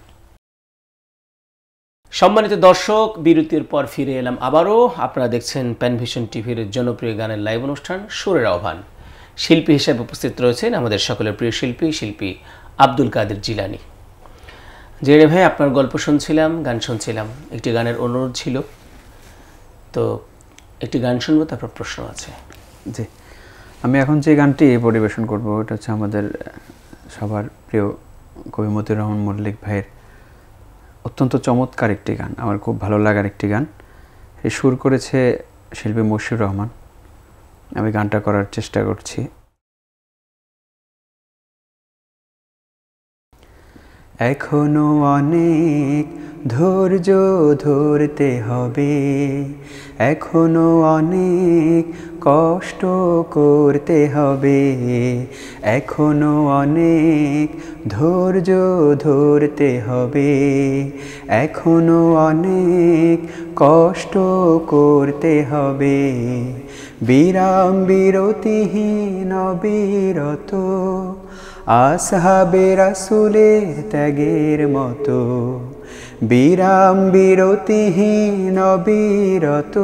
সম্মানিত দর্শক, বিরতির পর ফিরে এলাম আবারও। আপনারা দেখছেন প্যানভিশন টিভির জনপ্রিয় গানের লাইভ অনুষ্ঠান সুরের আহ্বান। শিল্পী হিসেবে উপস্থিত রয়েছেন আমাদের সকলের প্রিয় শিল্পী আব্দুল কাদের জিলানী। জিলানী ভাই, আপনার গল্প শুনছিলাম, গান শুনছিলাম, একটি গানের অনুরোধ ছিল, তো একটি গান শুনবো, তারপর প্রশ্ন আছে। জি, আমি এখন যে গানটি পরিবেশন করব এটা হচ্ছে আমাদের সবার প্রিয় কবি মতিউর রহমান মল্লিক ভাইয়ের অত্যন্ত চমৎকার একটি গান, আমার খুব ভালো লাগার একটি গান। এই সুর করেছে শিল্পী মশিউর রহমান। আমি গানটা করার চেষ্টা করছি। এখনো অনেক ধৈর্য ধরতে হবে, এখনো অনেক কষ্ট করতে হবে, এখনো অনেক ধৈর্য ধরতে হবে, এখনো অনেক কষ্ট করতে হবে। বিরাম বিরতিহীন অবিরত আসহাবে রাসূলের ত্যাগের মতো, বিরাম বিরতিহীন অবিরত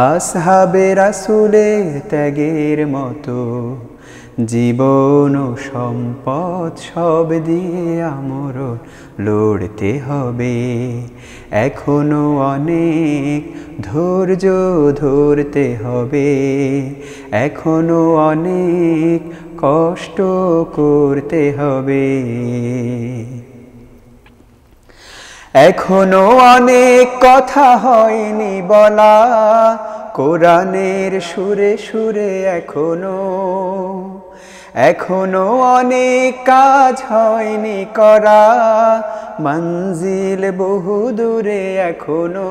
আসহাবে রাসূলের ত্যাগের মতো, জীবন ও সম্পদ সব দিয়ে আমরণ লড়তে হবে। এখনো অনেক ধৈর্য ধরতে হবে, এখনো অনেক কষ্ট করতে হবে। এখনো অনেক কথা হয়নি বলা, কোরআনের সুরে সুরে এখনো অনেক কাজ হয়নি করা, মঞ্জিল বহু দূরে এখনো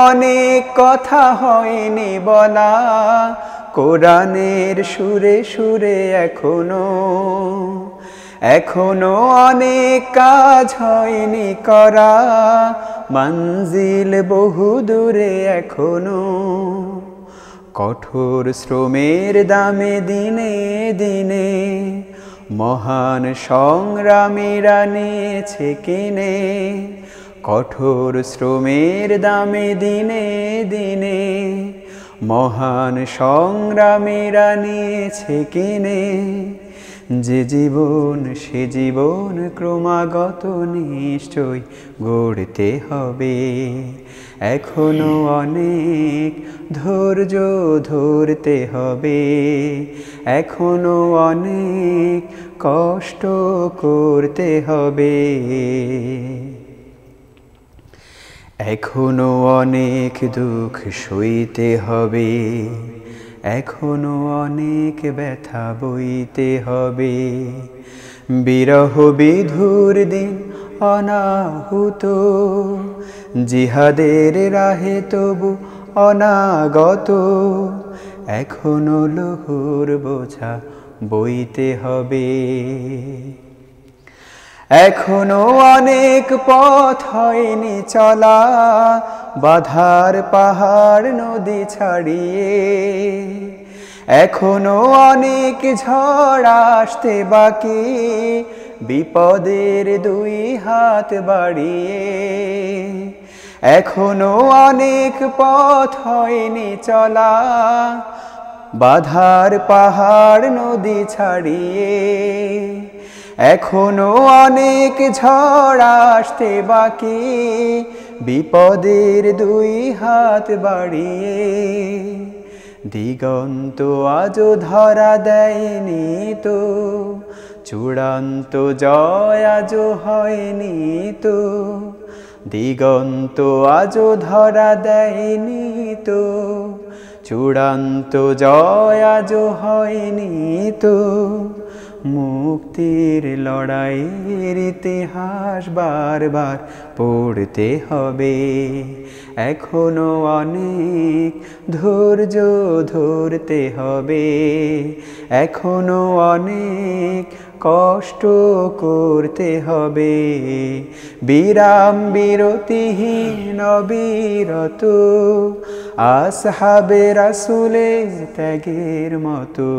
অনেক কথা হয়নি বলা, কোরআনের সুরে সুরে এখনো অনেক কাজ হয়নি করা, মঞ্জিল বহু দূরে কঠোর শ্রমের দামে দিনে দিনে মহান সংগ্রামীরা নিয়েছে কিনে, কঠোর শ্রমের দামে দিনে দিনে মহান সংগ্রামীরা নিয়েছে কিনে, যে জীবন সে জীবন ক্রমাগত নিশ্চয় গড়তে হবে, এখনো অনেক ধৈর্য ধরতে হবে, এখনো অনেক কষ্ট করতে হবে, এখনো অনেক দুঃখ সইতে হবে, এখনো অনেক ব্যথা বইতে হবে, বিরহ বিধুর দিন অনাহুত, জিহাদের রাহে তবু অনাগত, এখনো লৌহর বোঝা বইতে হবে, এখনো অনেক পথ হয়নি চলা, বাধার পাহাড় নদী ছাড়িয়ে, এখনো অনেক ঝড় আসতে বাকি, বিপদের দুই হাত বাড়িয়ে, এখনো অনেক পথ হয়নি চলা, বাধার পাহাড় নদী ছাড়িয়ে, এখনো অনেক ঝড় আসতে বাকি, বিপদের দুই হাত বাড়িয়ে, দিগন্ত আজও ধরা দেয়নি তো, চূড়ান্ত জয় আজও হয়নি তো, দিগন্ত আজও ধরা দেয়নি তো, চূড়ান্ত জয় আজও হয়নি তো, মুক্তির লড়াইয়ের ইতিহাস বারবার পড়তে হবে, এখনো অনেক ধৈর্য ধরতে হবে, এখনো অনেক কষ্ট করতে হবে, বিরাম বিরতিহীন অবিরত আসহাবে রাসূলের ত্যাগের মতো,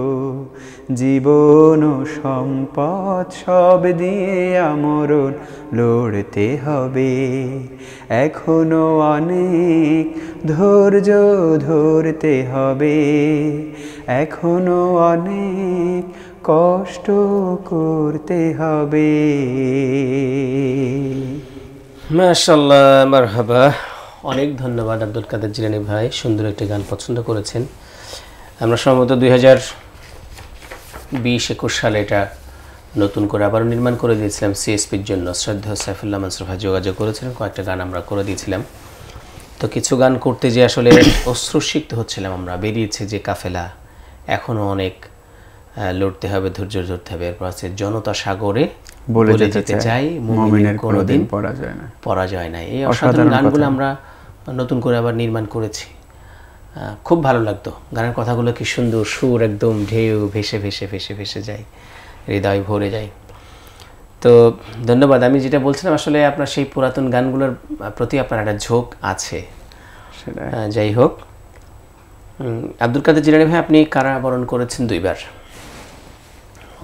জীবন ও সম্পদ সব দিয়ে আমরণ লড়তে হবে, এখনো অনেক ধৈর্য ধরতে হবে, এখনো অনেক কষ্ট করতে হবে। মাশাআল্লাহ, মারহাবা। অনেক ধন্যবাদ আব্দুল কাদের জিলানী ভাই, সুন্দর একটি গান পছন্দ করেছেন। আমরা সম্ভবত 2020-21 সালে এটা নতুন করে আবারও নির্মাণ করে দিয়েছিলাম সিএসপির জন্য। শ্রদ্ধেয় সাইফুল্লাহ মানসুর ভাই যোগাযোগ করেছিলেন, কয়েকটা গান আমরা করে দিয়েছিলাম। তো কিছু গান করতে যে আসলে অশ্রুসিক্ত হচ্ছিলাম আমরা, বেরিয়েছে যে কাফেলা, এখনও অনেক লড়তে হবে, ধৈর্য ধরতে হবে। এরপর আছে জনতা সাগরে বলে যেতে চাই, মুমিনের কোনোদিন পরাজয় নাই। এই অসাধারণ গানগুলো আমরা নতুন করে আবার নির্মাণ করেছি, খুব ভালো লাগতো। গানের কথাগুলো কি সুন্দর, সুর একদম ঢেউ ভেসে ভেসে ভেসে ভেসে যায়, হৃদয় ভরে যায়। তো ধন্যবাদ। আমি যেটা বলছিলাম, আসলে আপনার সেই পুরাতন গানগুলোর প্রতি আপনার একটা ঝোঁক আছে। যাই হোক, আব্দুল কাদের জিলানী ভাই, আপনি কারাবরণ করেছেন 2 বার,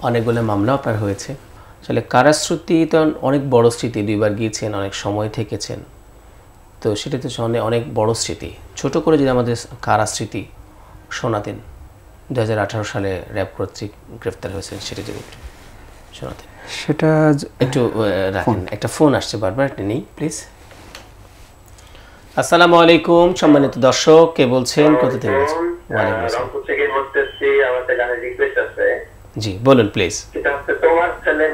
অনেকগুলো মামলা আপনার হয়েছে। আসলে কারাস্মৃতি তো অনেক বড় স্মৃতি, 2 বার গিয়েছেন, অনেক সময় থেকেছেন, তো সেটা তো অনেক বড় স্মৃতি। ছোট করে যদি আমাদের কারা স্মৃতি শোনাতেন, 2018 সালে র্যাব কর্তৃক গ্রেফতার হয়েছেন, সেটা যদি একটু শোনাতেন। সেটা একটু রাখেন, একটা ফোন আসছে বারবার, একটা নেই প্লিজ। আসসালামু আলাইকুম সম্মানিত দর্শক, কে বলছেন, কোথা থেকে বলছেন? ওয়ালাইকুম আসসালাম। থেকে বলতেছি, আমার একটা গানের রিকোয়েস্ট আছে। জি বলুন প্লিজ। সেটা হচ্ছে তোমার ছেলে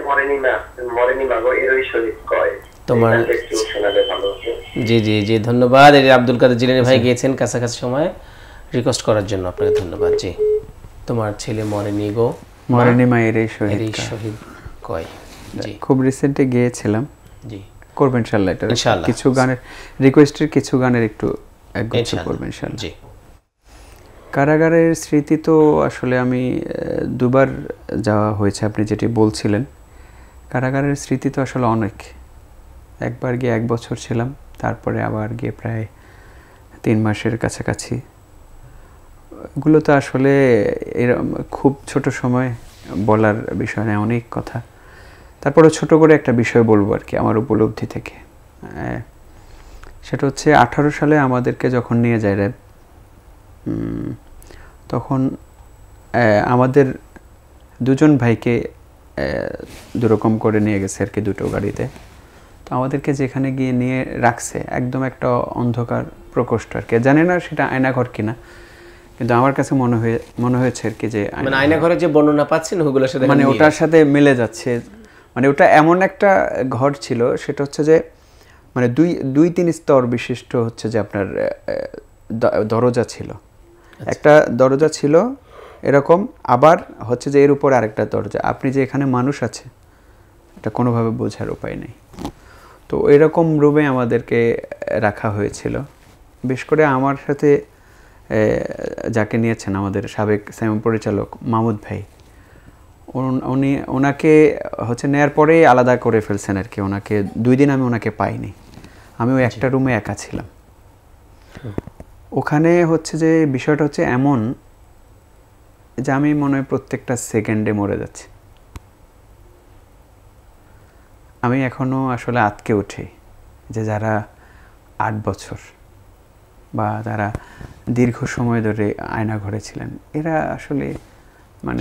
মরেনি মাগো এরই শরীর কয়। তোমার এটা একটু শোনালে ভালো হতো। জি জি জি ধন্যবাদ। এই যে আব্দুল কাদের জিলানী ভাই গিয়েছেন কাছাকাছি সময়ে রিকোয়েস্ট করার জন্য আপনাকে ধন্যবাদ। জি তোমার ছেলে মরেনি গো মরেনি মায়ের এই এরই শহীদ কয়। জি খুব রিসেন্টলি গিয়েছিলাম, জি করবেন ইনশাআল্লাহ। এটা ইনশাআল্লাহ। কিছু গানের রিকোয়েস্টের কিছু গানের একটু একগুচ্ছ ইনশাআল্লাহ। করবেন ইনশাআল্লাহ। জি কারাগারের স্মৃতি তো আসলে আমি দুবার যাওয়া হয়েছে, আপনি যেটি বলছিলেন। কারাগারের স্মৃতি তো আসলে অনেক। একবার গিয়ে 1 বছর ছিলাম, তারপরে আবার গিয়ে প্রায় 3 মাসের কাছাকাছি। এগুলো তো আসলে এরকম খুব ছোট সময় বলার বিষয় নয়, অনেক কথা। তারপরে ছোট করে একটা বিষয় বলবো আর কি আমার উপলব্ধি থেকে। সেটা হচ্ছে 18 সালে আমাদেরকে যখন নিয়ে যায় র্যাব, তখন আমাদের 2 ভাইকে দুরকম করে নিয়ে গেছে আর কি, 2 গাড়িতে। তো আমাদেরকে যেখানে গিয়ে নিয়ে রাখছে একদম একটা অন্ধকার প্রকোষ্ঠ আর কি। জানি না সেটা আয়নাঘর কিনা, কিন্তু আমার কাছে মনে হয়েছে আর কি যে মানে আয়নাঘরে যে বর্ণনা পাচ্ছেন ওগুলোর সাথে মানে ওটার সাথে মিলে যাচ্ছে। মানে ওটা এমন একটা ঘর ছিল, সেটা হচ্ছে যে মানে 2-3 স্তর বিশিষ্ট হচ্ছে যে আপনার দরজা ছিল। একটা দরজা ছিল এরকম, আবার হচ্ছে যে এর উপরে আরেকটা দরজা। আপনি যে এখানে মানুষ আছে এটা কোনোভাবে বোঝার উপায় নেই। তো এরকম রুমে আমাদেরকে রাখা হয়েছিল। বিশেষ করে আমার সাথে যাকে নিয়েছেন আমাদের সাবেক সাইমন পরিচালক মাহমুদ ভাই, ওনাকে হচ্ছে নেয়ার পরেই আলাদা করে ফেলছেন আর কি। ওনাকে 2 দিন আমি ওনাকে পাইনি, আমি ওই একটা রুমে একা ছিলাম। ওখানে হচ্ছে যে বিষয়টা হচ্ছে এমন যে আমি মনে হয় প্রত্যেকটা সেকেন্ডে মরে যাচ্ছি। আমি এখনো আসলে আটকে উঠি যে যারা 8 বছর বা যারা দীর্ঘ সময় ধরে আয়না ঘরে ছিলেন, এরা আসলে মানে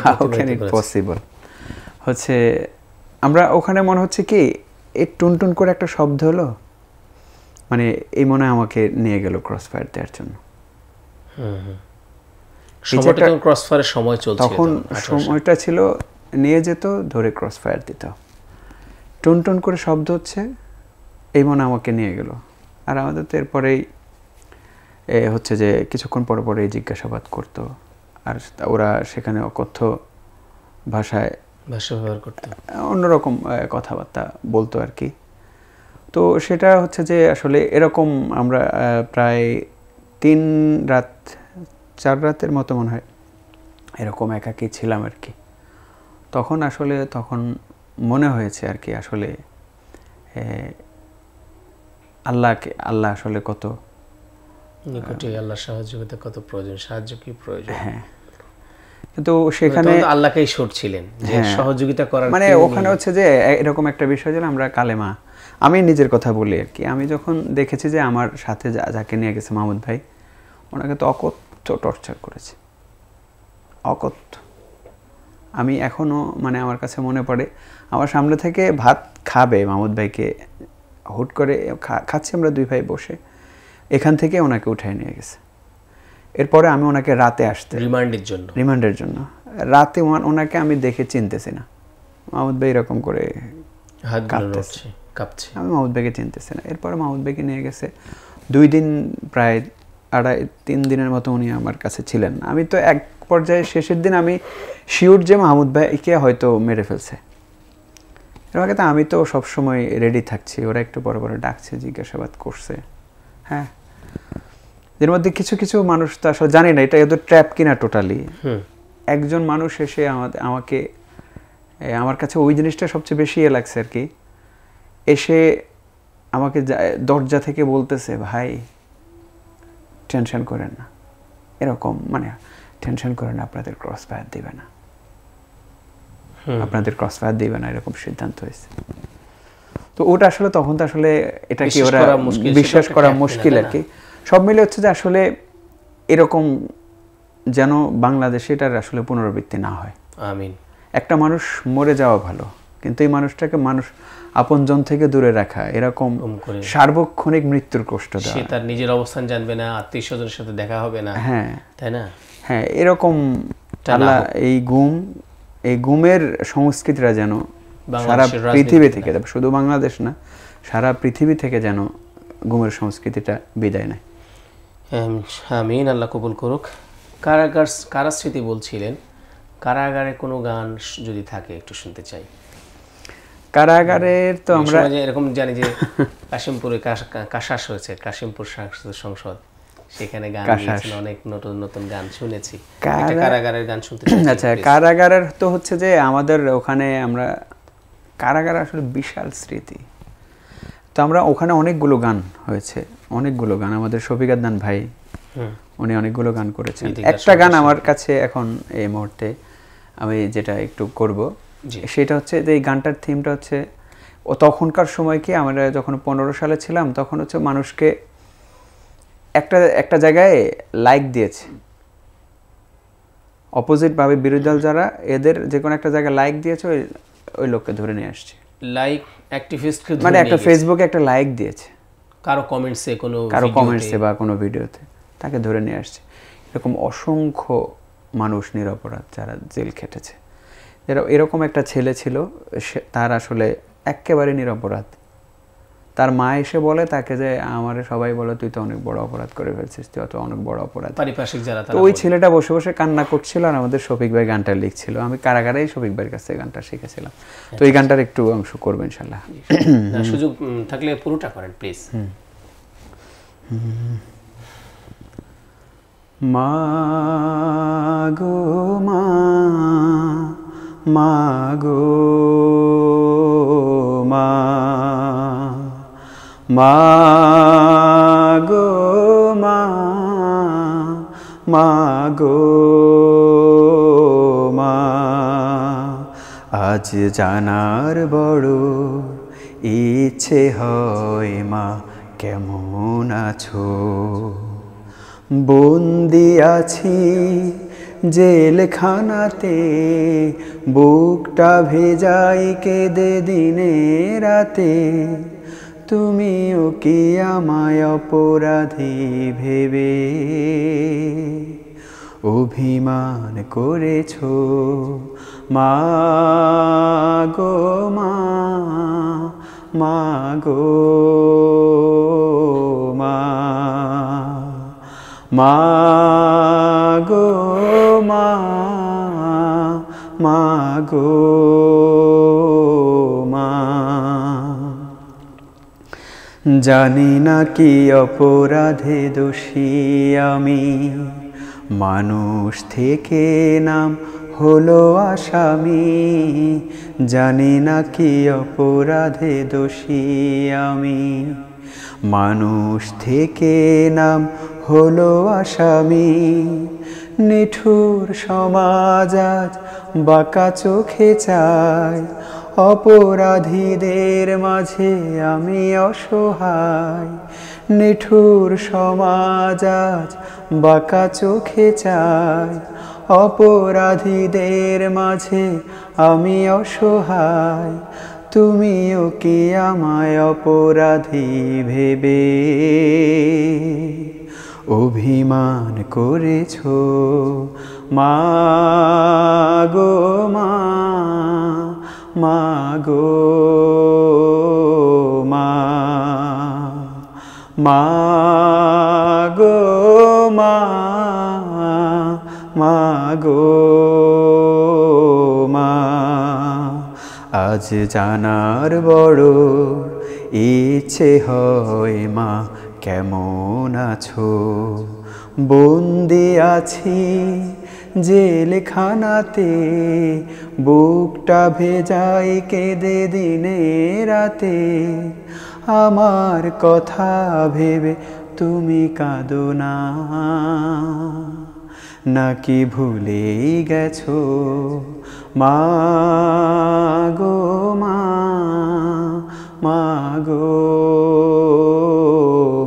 হাউ ক্যান ইট পসিবল। হচ্ছে আমরা ওখানে মনে হচ্ছে কি এই টুনটুন করে একটা শব্দ হলো, মানে এই মনে আমাকে নিয়ে গেল ক্রসফায়ার দেওয়ার জন্য। সময়টা তখন ক্রসফায়ারের সময় চলছিল, তখন সময়টা ছিল নিয়ে যেত ধরে ক্রসফায়ার দিত। টুনটুন করে শব্দ হচ্ছে, এই মনে আমাকে নিয়ে গেল। আর আমাদের তো এরপরেই হচ্ছে যে কিছুক্ষণ পর পরে জিজ্ঞাসাবাদ করতো, আর ওরা সেখানে অকথ্য ভাষায় ব্যবহার করতো, অন্যরকম কথাবার্তা বলতো আর কি। তো সেটা হচ্ছে যে আসলে এরকম আমরা প্রায় 4 রাতের মতো মনে হয় এরকম একাকী ছিলাম আর কি। তখন মনে হয়েছে আর কি আসলে আল্লাহ আসলে কত নিকটে, আল্লাহর সহযোগিতা কত প্রয়োজন, সাহায্য কি প্রয়োজন। হ্যাঁ, কিন্তু সেখানে আল্লাহকেই সরছিলেন যে সহযোগিতা করার। মানে ওখানে হচ্ছে যে এরকম একটা বিষয় ছিল, আমরা কালেমা, আমি নিজের কথা বলি আর কি। আমি যখন দেখেছি যে আমার সাথে যাকে নিয়ে গেছে মাহমুদ ভাই, ওনাকে তো অকথ্য টর্চার করেছে, অকথ্য। আমি এখনও মানে আমার কাছে মনে পড়ে, আমার সামনে থেকে ভাত খাবে মাহমুদ ভাইকে হুট করে খাচ্ছি আমরা 2 ভাই বসে, এখান থেকে ওনাকে উঠায় নিয়ে গেছে। এরপরে আমি ওনাকে রাতে আসতে রিমান্ডের জন্য রাতে ওনাকে আমি দেখে চিনতেছি না। মাহমুদ ভাই এরকম করে কাঁপছে, আমি মাহমুদ ভাইকে চিনতেছি না। এরপরে মাহমুদ ভাইকে নিয়ে গেছে 2 দিন, প্রায় 3 দিনের মতো উনি আমার কাছে ছিলেন। আমি তো এক পর্যায়ে শেষের দিন আমি শিওর যে মাহমুদ ভাইকে হয়তো মেরে ফেলছে। এর আগে তো আমি তো সবসময় রেডি থাকছি, ওরা একটু বড় বড় ডাকছে, জিজ্ঞাসাবাদ করছে। হ্যাঁ, এর মধ্যে কিছু কিছু মানুষ তো আসলে জানি না এটা এদের ট্র্যাপ কিনা টোটালি। একজন মানুষ এসে আমাকে আমার কাছে ওই জিনিসটা সবচেয়ে বেশি লাগছে আর কি। এসে আমাকে দরজা থেকে বলতেছে, ভাই টেনশন করেন না, এরকম মানে টেনশন করেন না, আপনাদের ক্রসফায়ার দিবে না, এরকম সিদ্ধান্ত হয়েছে। তো ওটা আসলে তখন তো আসলে এটা কি ওরা বিশ্বাস করা মুশকিল আর কি। সব মিলে হচ্ছে যে আসলে এরকম যেন বাংলাদেশে এটার আসলে পুনরাবৃত্তি না হয়। আমিন। একটা মানুষ মরে যাওয়া ভালো, কিন্তু এই মানুষটাকে আপনজন থেকে দূরে রাখা, এরকম সার্বক্ষণিক মৃত্যুর কষ্ট দেওয়া, সে তার নিজের অবস্থান জানবে না, আত্মীয় স্বজনের সাথে দেখা হবে না। হ্যাঁ, তাই না? হ্যাঁ, এরকম আল্লাহ এই গুম এই গুমের সংস্কৃতিটা যেন সারা বাংলাদেশের পৃথিবী রাজনীতিতে থেকে, শুধু বাংলাদেশ না, সারা পৃথিবী থেকে যেন গুমের সংস্কৃতিটা বিদায় নেয়। আমিন, আল্লাহ কবুল করুক। কারা স্মৃতি বলছিলেন, কারাগারে কোনো গান যদি থাকে একটু শুনতে চাই। কারাগারের তো এই আমরা সময় যে এরকম জানি যে কাশিমপুরে কাশাস হয়েছে, কাশিমপুর সাংস্কৃতিক সংসদ, সেখানে গান গিয়েছেন, অনেক নতুন নতুন গান শুনেছি। একটা কারাগারের গান শুনতে চাই। আচ্ছা, কারাগারের তো হচ্ছে যে আমাদের ওখানে আমরা কারাগার আসলে বিশাল স্মৃতি। তো আমরা ওখানে অনেকগুলো গান হয়েছে, অনেকগুলো গান। আমাদের শফিক আদনান ভাই উনি অনেকগুলো গান করেছেন। একটা গান আমার কাছে এখন এই মুহূর্তে আমি যেটা একটু করব, সেটা হচ্ছে যে এই গানটার থিমটা হচ্ছে ও তখনকার সময় কি আমরা যখন 15 সালে ছিলাম তখন হচ্ছে মানুষকে একটা জায়গায় লাইক দিয়েছে, অপোজিট ভাবে বিরোধী দল যারা, এদের যে কোনো একটা জায়গায় লাইক দিয়েছে, ওই লোককে ধরে নিয়ে আসছে। লাইক অ্যাক্টিভিস্টকে মানে একটা ফেসবুকে একটা লাইক দিয়েছে, কারো কমেন্টসে বা কোনো ভিডিওতে, তাকে ধরে নিয়ে আসছে। এরকম অসংখ্য মানুষ নিরপরাধ যারা জেল খেটেছে। এরকম একটা ছেলে ছিল, তার আসলে একেবারে নিরপরাধ। তার মা এসে বলে তাকে যে আমারে সবাই বলে তুই তো অনেক বড় অপরাধ করে ফেলছিস, তুই অত অনেক বড় অপরাধ। পারিপার্শ্বিক যারা, তো ওই ছেলেটা বসে বসে কান্না করছিল আর আমাদের শফিক ভাই গানটা লিখছিল। আমি কারাগারেই শফিক ভাইয়ের কাছে গানটা শিখেছিলাম। তো এই গানটার একটু অংশ করবো ইনশাল্লাহ। সুযোগ থাকলে পুরোটা করেন প্লিজ। মা গো মা, মা গো মা, মা গো মা, মা গো মা, আজ জানার বড় ইচ্ছে হয় মা কেমন আছো। বন্দি আছি জেলখানাতে, বুকটা ভেজাই কেঁদে দিনে রাতে, তুমিও কি আমায় অপরাধী ভেবে অভিমান করেছো। মা গো মা, মা গো মা, মা গো মা, মা গো মা। জানি না কি অপরাধে দোষী আমি, মানুষ থেকে নাম হলো আসামি। জানি না কি অপরাধে দোষী আমি, মানুষ থেকে নাম হলো আসামি। নিঠুর সমাজ আজ বাঁকা চোখে চায়, অপরাধীদের মাঝে আমি অসহায়। নিঠুর সমাজ আজ বাঁকা চোখে চায়, অপরাধীদের মাঝে আমি অসহায়। তুমিও কি আমায় অপরাধী ভেবে অভিমান করেছো। মা গো মা, মা গো মা, মা গো মা, মা গো মা। আজ জানার বড় ইচ্ছে হয় মা কেমন আছো। বন্দি আছি জেলখানাতে, বুকটা ভেজাই কেঁদে দিনে রাতে। আমার কথা ভেবে তুমি কাঁদো না, নাকি ভুলেই গেছো। মা গো মা, মা গো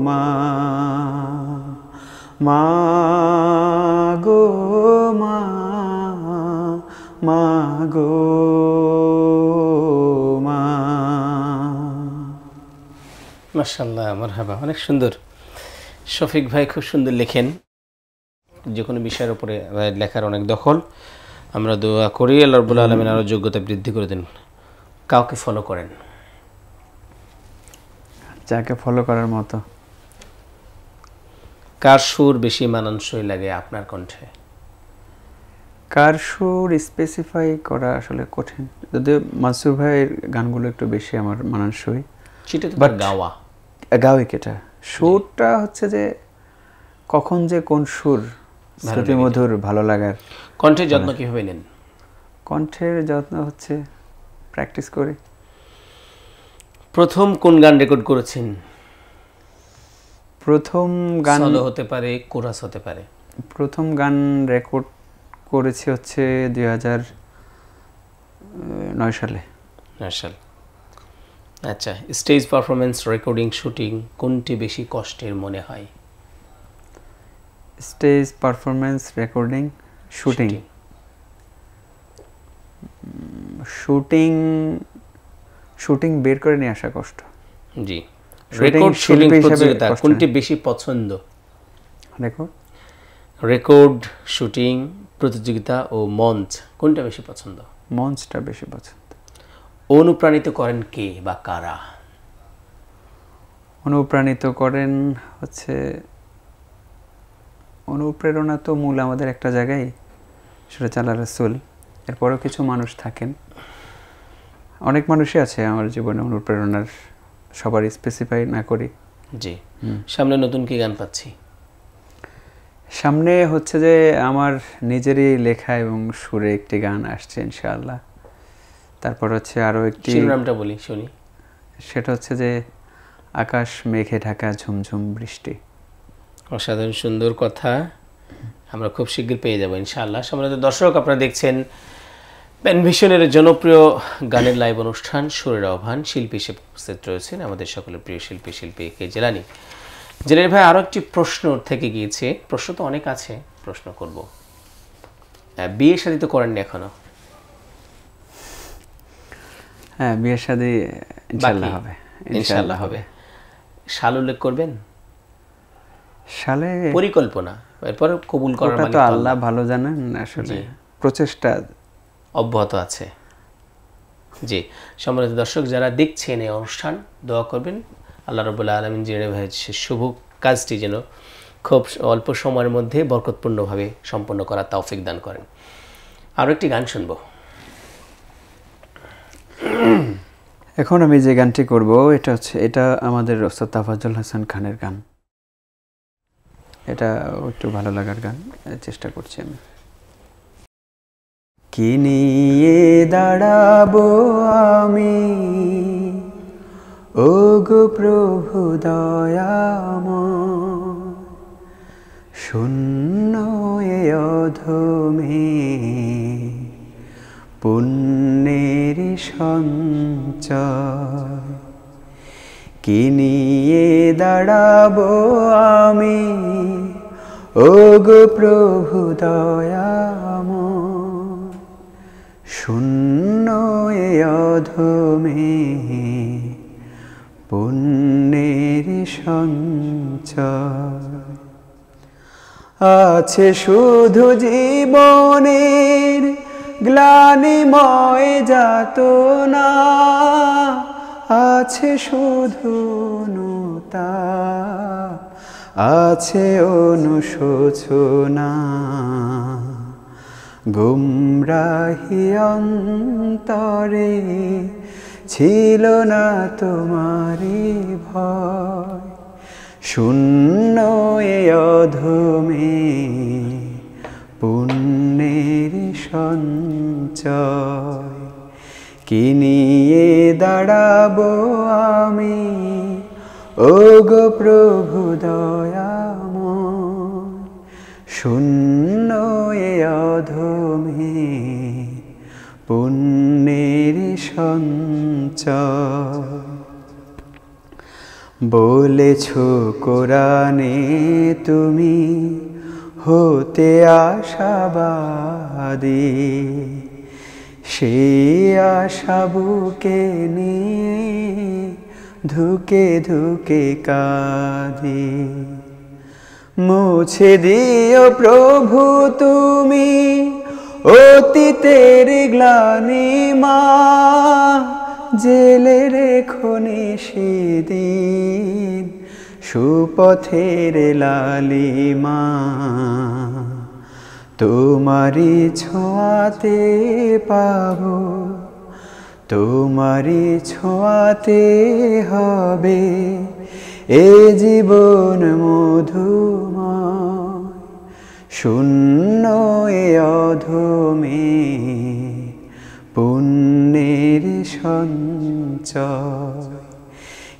মা, মা গো মা, মা গো মা। মাশাআল্লাহ, মারহাবা, অনেক সুন্দর। শফিক ভাই খুব সুন্দর লেখেন, যে কোনো বিষয়ের উপরে লেখার অনেক দখল। আমরা দোয়া করি আল্লাহ রাব্বুল আলামিন আরো যোগ্যতা বৃদ্ধি করে দেন। কাউকে ফলো করেন? যাকে ফলো করার মতো। কার সুর বেশি মানানসই লাগে আপনার কণ্ঠে? কার সুর স্পেসিফাই করা আসলে কঠিন, যদিও মাসুর ভাইয়ের গানগুলো একটু বেশি আমার মানানসই। সেটা তো তার গাওয়া। গাওয়া কেটা সুরটা হচ্ছে যে কখন যে কোন সুর শ্রুতিমধুর ভালো লাগার। কণ্ঠের যত্ন কিভাবে নেন? কণ্ঠের যত্ন হচ্ছে প্র্যাকটিস করি। প্রথম কোন গান রেকর্ড করেছেন? প্রথম গান সলো হতে পারে, কোরাস হতে পারে। প্রথম গান রেকর্ড করেছি হচ্ছে 2009 সালে। সাল। আচ্ছা, স্টেজ পারফরমেন্স, রেকর্ডিং, শুটিং কোনটি বেশি কষ্টের মনে হয়? Stage performance, recording, shooting. Shooting বের করে নিয়ে আসা কষ্ট। জি। রেকর্ড, শুটিং প্রতিযোগিতা কোনটি বেশি পছন্দ? রেকর্ড, শুটিং প্রতিযোগিতা ও মঞ্চ কোনটা বেশি পছন্দ? মঞ্চটা বেশি পছন্দ। অনুপ্রাণিত করেন কে বা কারা? অনুপ্রাণিত করেন হচ্ছে, অনুপ্রেরণা তো মূল আমাদের একটা জায়গায়, সেটা আল্লাহ রাসূল। এরপরও কিছু মানুষ থাকেন, অনেক মানুষই আছে আমার জীবনে অনুপ্রেরণার, সবার স্পেসিফাই না করি। জি। সামনে নতুন কি গান পাচ্ছি? সামনে হচ্ছে যে আমার নিজেরই লেখা এবং সুরে একটি গান আসছে ইনশাআল্লাহ। তারপর হচ্ছে আরও একটি, শিরোনামটা বলি শুনি। সেটা হচ্ছে যে আকাশ মেঘে ঢাকা ঝুমঝুম বৃষ্টি। অসাধারণ সুন্দর কথা, আমরা খুব শীঘ্র পেয়ে যাবো ইনশাআল্লাহ। সম্মানিত দর্শক, আপনারা দেখছেন প্যানভিশনের জনপ্রিয় গানের লাইভ অনুষ্ঠান সুরের আহ্বান। শিল্পী হিসেবে উপস্থিত রয়েছেন আমাদের সকলের প্রিয় শিল্পী কে জেলানি। জেলানি ভাই, আরও একটি প্রশ্ন থেকে গিয়েছে। প্রশ্ন তো অনেক আছে, প্রশ্ন করব। বিয়ে শাদী তো করেননি এখনো? হ্যাঁ, বিয়ে শাদী ইনশাআল্লাহ হবে। ইনশাআল্লাহ হবে। সাল উল্লেখ করবেন? সালে পরিকল্পনা, এরপর কবুল করার ওটা তো আল্লাহ ভালো জানেন, আসলে প্রচেষ্টা অব্যাহত আছে। জি। সম্মানিত দর্শক, যারা দেখছেন এই অনুষ্ঠান, দোয়া করবেন আল্লাহ রাব্বুল আলামিন জেনে ভাইয়ের শুভ কাজটি যেন খুব অল্প সময়ের মধ্যে বরকতপূর্ণভাবে সম্পন্ন করার তৌফিক দান করেন। আরও একটি গান শুনবো। এখন আমি যে গানটি করব এটা আমাদের ওস্তাদ তাফাজ্জল হাসান খানের গান। এটা একটু ভালো লাগার গান, চেষ্টা করছি আমি। কি নিয়ে দাঁড়াবো আমি, ও গো প্রভু দয়াময়, শূন্য এ অধমে পুণ্যের সঞ্চয়। কি নিয়ে দাঁড়াবো আমি, ও গো প্রভু দয়াময়, শূন্য এ অধমে পুণ্যের সঞ্চয়। আছে শুধু জীবনের গ্লানিময় যাতনা, আছে শুধু অনুতাপ, আছে অনুশোচনা। গুমরাহি অন্তরে ছিল না তোমারি ভয়, শূন্য এ অধমে পুণ্যের সঞ্চয়। কি নিয়ে দাঁড়াবো আমি, ও গো প্রভু দয়াময়, শূন্য এ অধমে পুণ্যের সঞ্চয়। বলেছ কোরআনে তুমি হতে আশাবাদী, সে আশা বুকে নিয়ে ধুকে ধুকে কাঁদি। মুছে দিও প্রভু তুমি অতীতের গ্লানি মা জেলে রেখো সেদিন সুপথের লালিমা তোমারি ছোঁয়াতে পাবো তোমারি ছোঁয়াতে হবে এ জীবন মধুময় শূন্য এ অধমে পুণ্যের সঞ্চয়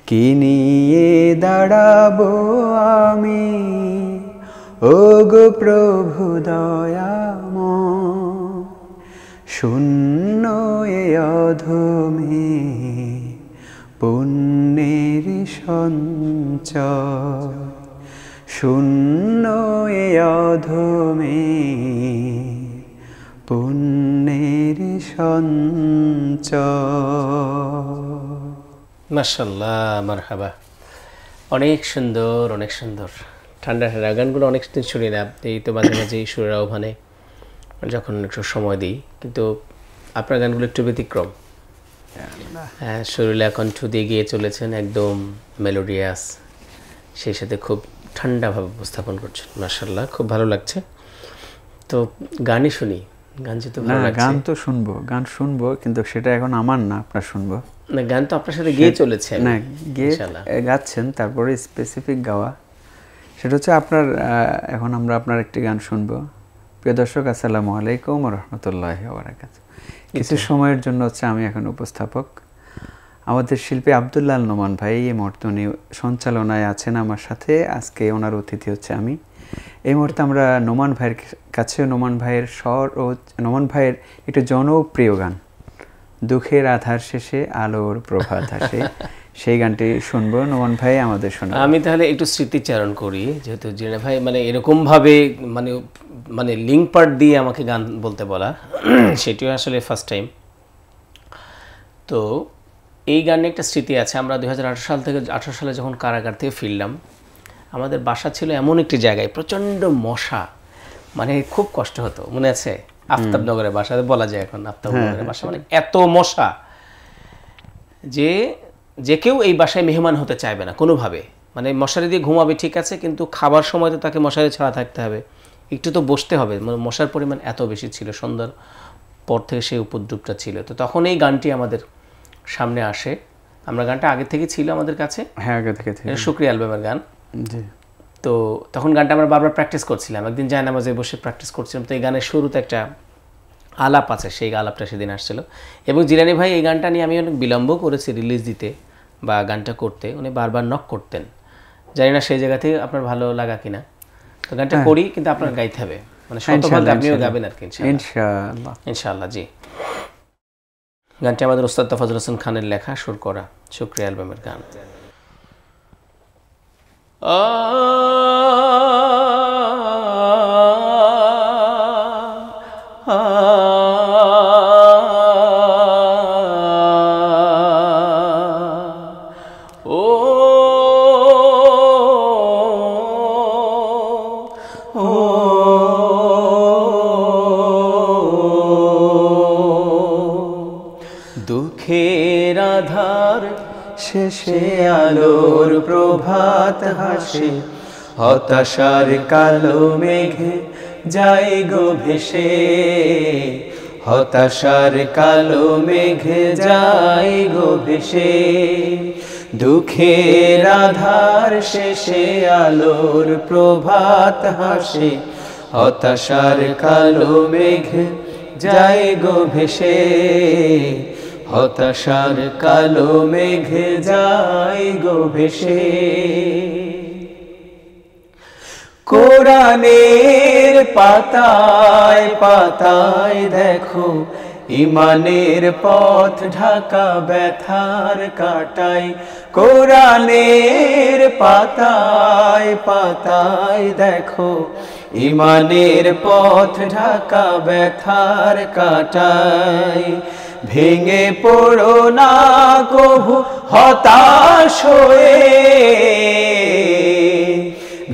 কি নিয়ে দাঁড়াবো আমি ওগো প্রভু দয়াময় শূন্য এ অধমে পুণ্যের সঞ্চয় শূন্য এ অধমে পুণ্যের সঞ্চয়। মাশাআল্লাহ, মারহাবা। অনেক সুন্দর, অনেক সুন্দর। ঠান্ডা ঠান্ডা গানগুলো অনেক দিন শুনি না, এই তো মাঝে মাঝে সুরের আহ্বানে যখন একটু সময় দিই, কিন্তু আপনার গানগুলো একটু ব্যতিক্রম। হ্যাঁ, সুরেলা কণ্ঠ দিয়ে গিয়ে চলেছেন, একদম মেলোডিয়াস, সেই সাথে খুব ঠান্ডাভাবে উপস্থাপন করছেন। মাশাআল্লাহ, খুব ভালো লাগছে। তো গানই শুনি, গান যেহেতু ভালো লাগছে। গান তো শুনবো, গান শুনবো, কিন্তু সেটা এখন আমার না, আপনার শুনবো। না, গান তো আপনার সাথে গিয়ে চলেছে, না গিয়ে গাচ্ছেন, তারপরে স্পেসিফিক গাওয়া, সেটা হচ্ছে আপনার। এখন আমরা আপনার একটি গান শুনবো। প্রিয় দর্শক, আসসালামু আলাইকুম ওয়া রাহমাতুল্লাহি ওয়া বারাকাতুহু। কিছু সময়ের জন্য হচ্ছে আমি এখন উপস্থাপক। আমাদের শিল্পী আব্দুল্লাহ আল নোমান ভাই এই মুহূর্তে উনি সঞ্চালনায় আছেন আমার সাথে। আজকে ওনার অতিথি হচ্ছে আমি। এই মুহূর্তে আমরা নোমান ভাইয়ের কাছে, নোমান ভাইয়ের স্বর ও নোমান ভাইয়ের একটু জনপ্রিয় গান দুঃখের আধার শেষে আলোর প্রভাত আসে, সেই গানটি শুনবো। নোমান ভাই আমাদের শোনাবেন। আমি তাহলে একটু স্মৃতিচারণ করি, যেহেতু জিনা ভাই মানে এরকমভাবে মানে লিঙ্ক পার্ট দিয়ে আমাকে গান বলতে বলা, সেটিও আসলে ফার্স্ট টাইম। তো এই গানে একটা স্মৃতি আছে। আমরা 2018 সালে যখন কারাগার থেকে ফিরলাম, আমাদের বাসা ছিল এমন একটি জায়গায়, প্রচণ্ড মশা, মানে খুব কষ্ট হতো। মনে আছে? আফতাবনগরের বাসা বলা যায় এখন, আফতাবনগরের বাসা, মানে এত মশা যে কেউ এই বাসায় মেহমান হতে চাইবে না কোনোভাবে। মানে মশারি দিয়ে ঘুমাবে ঠিক আছে, কিন্তু খাবার সময় তো তাকে মশারি ছাড়া থাকতে হবে, একটু তো বসতে হবে। মানে মশার পরিমাণ এত বেশি ছিল, সন্ধ্যার পর থেকে সেই উপদ্রবটা ছিল। তো তখন এই গানটি আমাদের সামনে আসে। আমরা গানটা আগে থেকে ছিল আমাদের কাছে, হ্যাঁ আগে থেকে শুকরিয়া অ্যালবামের গান। জি। তো তখন গানটা আমরা বারবার প্র্যাকটিস করছিলাম। একদিন জায়নামাজে বসে প্র্যাকটিস করছিলাম, তো এই গানের শুরুতে একটা আলাপ আছে, সেই আলাপটা সেদিন আসছিল। এবং জিলানী ভাই এই গানটা নিয়ে আমি অনেক বিলম্ব করেছি রিলিজ দিতে বা গানটা করতে, উনি বারবার নক করতেন। জানি না সেই জায়গা থেকে আপনার ভালো লাগা কিনা। তো গানটা করি, কিন্তু আপনার গাইতে হবে, মানে শতভাগ আপনিও গাবেন আর কি, ইনশাআল্লাহ। ইনশাআল্লাহ, জি। গানটি আমাদের ওস্তাদ তাফাজ্জুল হোসেন খানের লেখা, সুর করা, শুকরিয়া অ্যালবামের গান। দুঃখের আধার শেষে আলোর প্রভাত হাসে, হতাশার কালো মেঘে যায় গো ভেসে, হতাশার কালো মেঘে যায় গো ভেসে। দুঃখের আধার শেষে আলোর প্রভাত হাসে, হতাশার কালো মেঘে যায় গো ভেসে, হতাশার কালো মেঘে যায় গো ভেসে। কোরআনের পাতায় পাতায় দেখো ইমানের পথ ঢাকা ব্যথার কাটাই। কোরআনের পাতায় পাতায় দেখো ইমানের পথ ঢাকা ব্যথার কাটাই। ভেঙে পড়ো না কভু হতাশ হয়ে,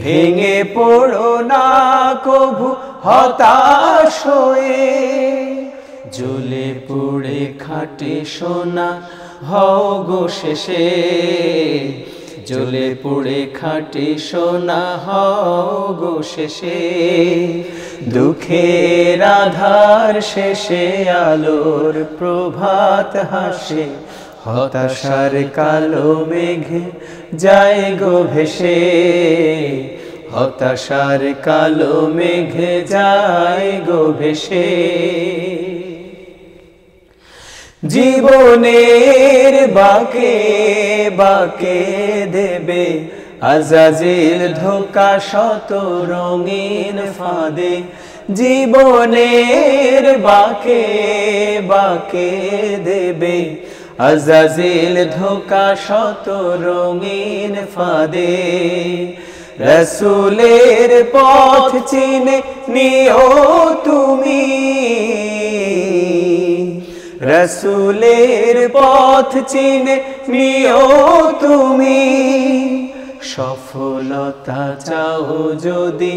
ভেঙে পড়ো না কভু হতাশ হয়ে, জ্বলে পুড়ে খাটে সোনা হও গো শেষে, জ্বলে পুড়ে খাটে সোনা হও গো শেষে, দুঃখের আধার শেষে আলোর প্রভাত হাসে, হতাশার কালো মেঘে যায় গো ভেসে, হতাশার কালো মেঘে যায় গো ভেসে। জীবনের বাঁকে বাঁকে দেবে আজাজিল ধোঁকা শত রঙিন ফাঁদে, জীবনের বাঁকে বাঁকে দেবে আজাজিল ধোঁকা শত রঙিন ফাঁদে। রসুলের পথ চিনে নিও তুমি, রসুলের পথ চিনে নিও তুমি, সফলতা চাও যদি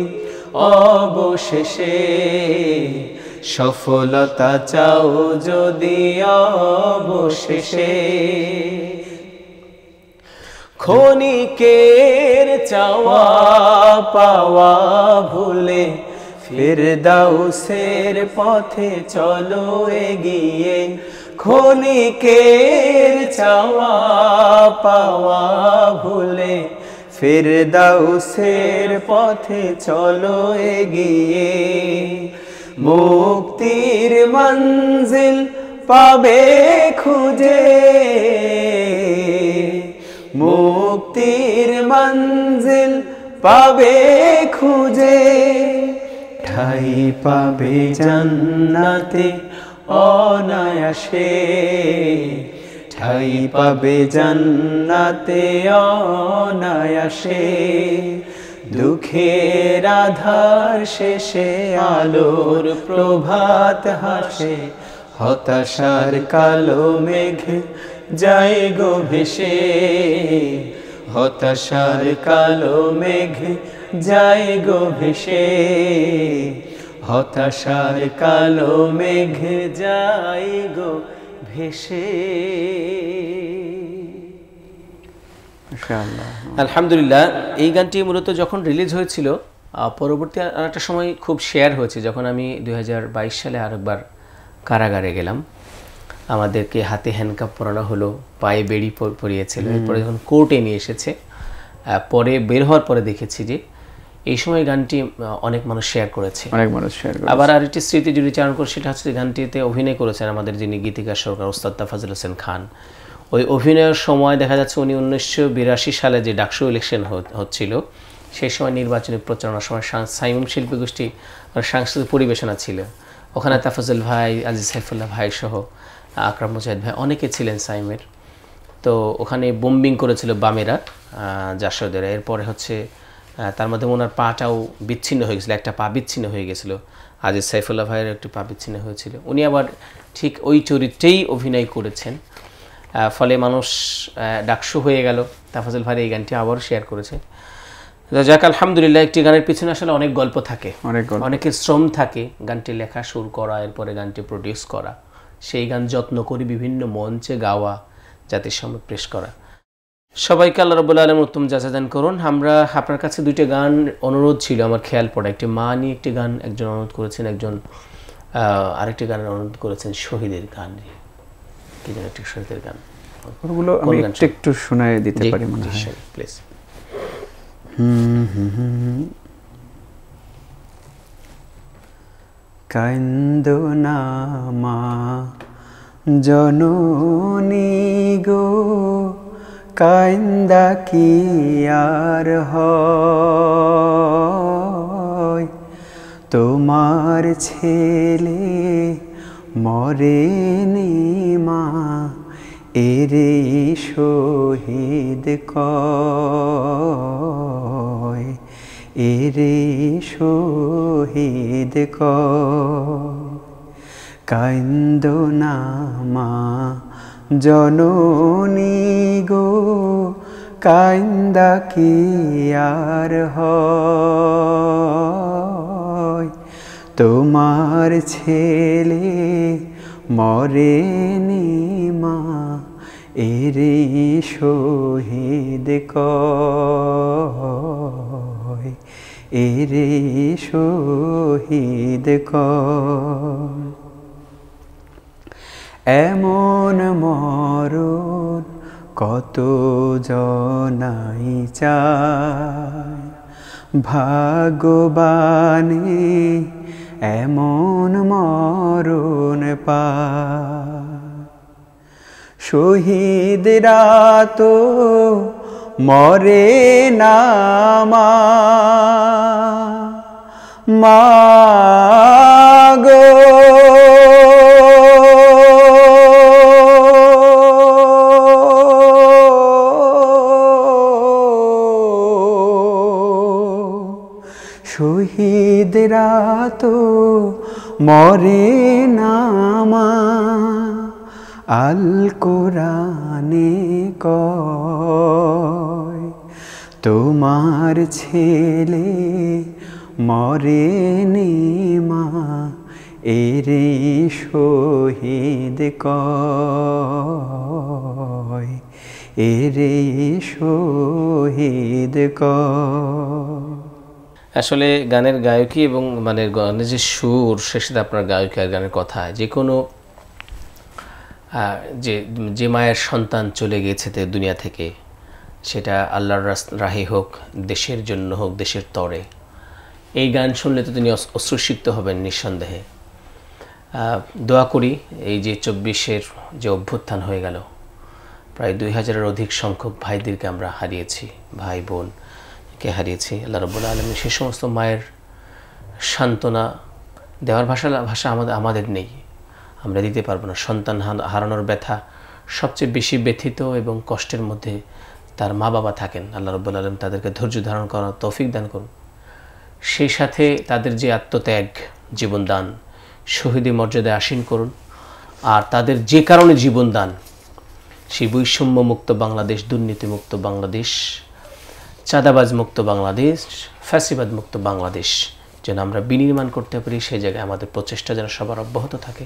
অবশেষে, সফলতা চাও যদি অবশেষে। ক্ষণিকের চাওয়া পাওয়া ভুলে ফিরদাউসের পথে চলো এগিয়ে, ক্ষণিকের চাওয়া পাওয়া ভুলে ফিরদাউসের পথে চলো এগিয়ে। মুক্তির মঞ্জিল পাবে খুঁজে, মুক্তির মঞ্জিল পাবে খুঁজে, ঠাই পাবে জান্নাতে অনায়াসে, ঠাই পাবে জান্নাতে অনায়াসে। দুঃখের আধার শেষে আলোর প্রভাত হাসে, হতাশার কালো মেঘ যায় গো ভেসে, হতাশার কালো মেঘ যায় গো ভেসে, হতাশার কালো মেঘ যায় গো ভেসে। আলহামদুলিল্লাহ। এই গানটি মূলত যখন রিলিজ হয়েছিল, পরবর্তী একটা সময় খুব শেয়ার হয়েছে, যখন আমি 2022 সালে আরেকবার কারাগারে গেলাম, আমাদেরকে হাতে হ্যান্ডকাপ পরানো হলো, পায়ে বেড়ি পরিয়েছিল, এরপরে যখন কোর্টে নিয়ে এসেছে, পরে বের হওয়ার পরে দেখেছি যে এই সময় গানটি অনেক মানুষ শেয়ার করেছে, অনেক মানুষ শেয়ার করেছে। আবার আরেকটি স্মৃতি যদি চারণ করে, সেটা হচ্ছে গানটিতে অভিনয় করেছেন আমাদের যিনি গীতিকার সরকার ওস্তাদ তাফাজ্জল হোসেন খান। ওই অভিনয়ের সময় দেখা যাচ্ছে উনি 1982 সালে যে ডাকসু ইলেকশন হচ্ছিল, সেই সময় নির্বাচনী প্রচারণার সময় সাইমুম শিল্পী গোষ্ঠী সাংস্কৃতিক পরিবেশনা ছিল, ওখানে তাফাজ্জল ভাই, আজিজ সাইফুল্লাহ ভাই সহ আকরাম মুজাহিদ ভাই অনেকে ছিলেন সাইমের। তো ওখানে বোম্বিং করেছিল বামেরা, জাসদের। এরপরে হচ্ছে তার মধ্যে ওনার পাটাও বিচ্ছিন্ন হয়ে গেছিলো, একটা পা বিচ্ছিন্ন হয়ে গেছিলো, আজিজ সাইফুল্লাহ ভাইয়ের একটি পা বিচ্ছিন্ন হয়েছিল। উনি আবার ঠিক ওই চরিত্রেই অভিনয় করেছেন, ফলে মানুষ ডাকসু হয়ে গেল। তাফাজ্জল ভাই এই গানটি আবারও শেয়ার করেছে। যাক আলহামদুলিল্লাহ, একটি গানের পিছনে আসলে অনেক গল্প থাকে, অনেকের শ্রম থাকে, গানটি লেখা, সুর করা, এরপরে গানটি প্রডিউস করা, সেই গান যত্ন করে বিভিন্ন মঞ্চে গাওয়া, জাতির সামনে পেশ করা। সবাইকে আল্লাহ রাব্বুল আলামিন উত্তম জাযা দান করুন। আমরা আপনার কাছে দুইটা গান অনুরোধ ছিল আমার খেয়াল পড়া, একটি মা নিয়ে একটি গান একজন অনুরোধ করেছেন, একজন আরেকটি গানের অনুরোধ করেছেন শহীদের গান, কি যেন একটি শহীদের গান, ওগুলো আমি একটু শোনায় দিতে পারি মনে হয়, প্লিজ। কান্দো না মা জননী গো, কান্দা কি আর হয়, তোমার ছেলে মরেনি মা, এরে শহীদ কয়, এরে শহীদ কয়। কান্দো না মা জননী গো, কান্দা কি আর হয়, তোমার ছেলে মরেনি মা এরে শহীদ কয় এরে শহীদ কয় এমন মরণ কত জনাই চায় ভাগ্যবানে এমন মরণ পায় শহীদরা তো মরে না মা গো শহীদরা তো মরে না মা আল কোরআনে কয় তোমার ছেলে মরেনি মা এরে শহীদ কয় এরে শহীদ কয়। আসলে গানের গায়কী এবং মানে গানের যে সুর সে সাথে আপনার গায়কী আর গানের কথা যে কোনো যে মায়ের সন্তান চলে গেছে দুনিয়া থেকে, সেটা আল্লাহর রাহে হোক, দেশের জন্য হোক, দেশের তরে, এই গান শুনলে তো তিনি অশ্রুসিক্ত হবেন নিঃসন্দেহে। দোয়া করি এই যে 24-এর যে অভ্যুত্থান হয়ে গেল, প্রায় 2000-এর অধিক সংখ্যক ভাইদেরকে আমরা হারিয়েছি, ভাই বোনকে হারিয়েছি। আল্লাহ রাব্বুল আলামিন সে সমস্ত মায়ের সান্ত্বনা দেওয়ার ভাষা আমাদের নেই, আমরা দিতে পারবো না। সন্তান হারানোর ব্যথা সবচেয়ে বেশি ব্যথিত এবং কষ্টের মধ্যে তার মা বাবা থাকেন। আল্লাহ রাব্বুল আলামিন তাদেরকে ধৈর্য ধারণ করার তৌফিক দান করুন। সেই সাথে তাদের যে আত্মত্যাগ, জীবনদান শহীদি মর্যাদায় আসীন করুন। আর তাদের যে কারণে জীবনদান, সেই বৈষম্য মুক্ত বাংলাদেশ, দুর্নীতিমুক্ত বাংলাদেশ, চাঁদাবাজ মুক্ত বাংলাদেশ, ফ্যাসিবাদ মুক্ত বাংলাদেশ যেন আমরা বিনির্মাণ করতে পারি, সেই জায়গায় আমাদের প্রচেষ্টা যেন সবার অব্যাহত থাকে,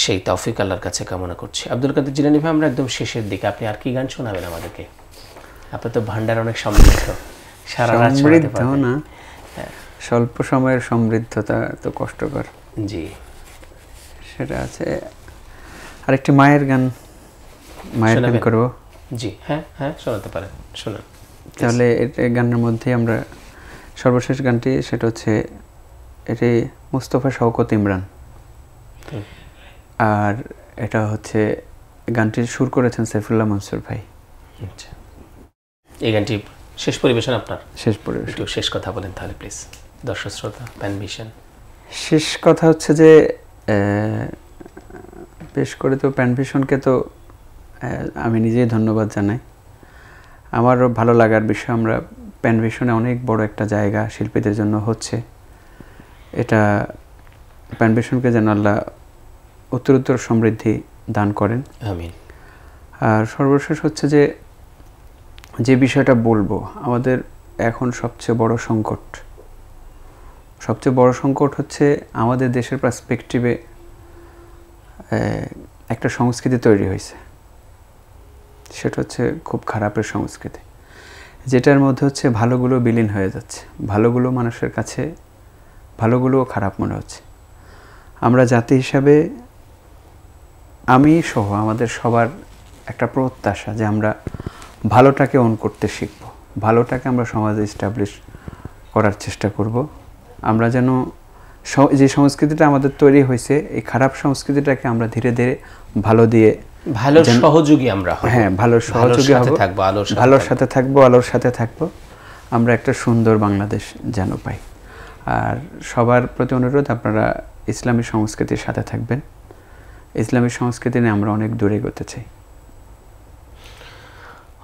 সেই তৌফিক আল্লাহর কাছে কামনা করছি। আব্দুল কাদের জিলানী ভাই, আমরা একদম শেষের দিকে, আপনি আর কি গান শোনাবেন আমাদেরকে? আপনার তো ভান্ডার অনেক সমৃদ্ধ, সারা রাত শোনাতে পারবেন না। স্বল্প সময়ের সমৃদ্ধতা তো কষ্টকর। জি, সেটা আছে। আরেকটি মায়ের গান, মায়ের গান করব। জি, হ্যাঁ হ্যাঁ, শোনাতে পারেন, শোনান। তাহলে এই গানের মধ্যে আমরা সর্বশেষ গানটি, সেটা হচ্ছে এটি মুস্তফা শওকত ইমরান, আর এটা হচ্ছে গানটির সুর করেছেন সাইফুল্লাহ মনসুর ভাই। আচ্ছা, এই গানটি শেষ পরিবেশন আপনার? শেষ পরিবেশন। একটু শেষ কথা বলেন তাহলে প্লিজ, দর্শক শ্রোতা, প্যানভিশন। শেষ কথা হচ্ছে যে বেশ করে তো প্যানভিশনকে তো আমি নিজেই ধন্যবাদ জানাই। আমারও ভালো লাগার বিষয়, আমরা প্যানভিশনে অনেক বড় একটা জায়গা শিল্পীদের জন্য হচ্ছে। এটা প্যানভিশনকে যেন আল্লাহ উত্তরোত্তর সমৃদ্ধি দান করেন, আমিন। আর সর্বশেষ হচ্ছে যে বিষয়টা বলবো, আমাদের এখন সবচেয়ে বড় সংকট হচ্ছে আমাদের দেশের পার্সপেক্টিভে একটা সংস্কৃতি তৈরি হয়েছে, সেটা হচ্ছে খুব খারাপের সংস্কৃতি, যেটার মধ্যে হচ্ছে ভালোগুলো বিলীন হয়ে যাচ্ছে, ভালোগুলো মানুষের কাছে ভালোগুলোও খারাপ মনে হচ্ছে। আমরা জাতি হিসাবে, আমি সহ আমাদের সবার একটা প্রত্যাশা যে আমরা ভালোটাকে অন করতে শিখব, ভালোটাকে আমরা সমাজে এস্টাবলিশ করার চেষ্টা করব। আমরা যেন যে সংস্কৃতিটা আমাদের তৈরি হয়েছে, এই খারাপ সংস্কৃতিটাকে আমরা ধীরে ধীরে ভালো দিয়ে, ভালোর সহযোগী আমরা হব। হ্যাঁ, ভালোর সহযোগী হব, ভালোর সাথে থাকবো, আলোর সাথে থাকবো, আমরা একটা সুন্দর বাংলাদেশ যেন পাই। আর সবার প্রতি অনুরোধ, আপনারা ইসলামী সংস্কৃতির সাথে থাকবেন। ইসলামী সংস্কৃতি নিয়ে আমরা অনেক দূরে এগোতে চাই।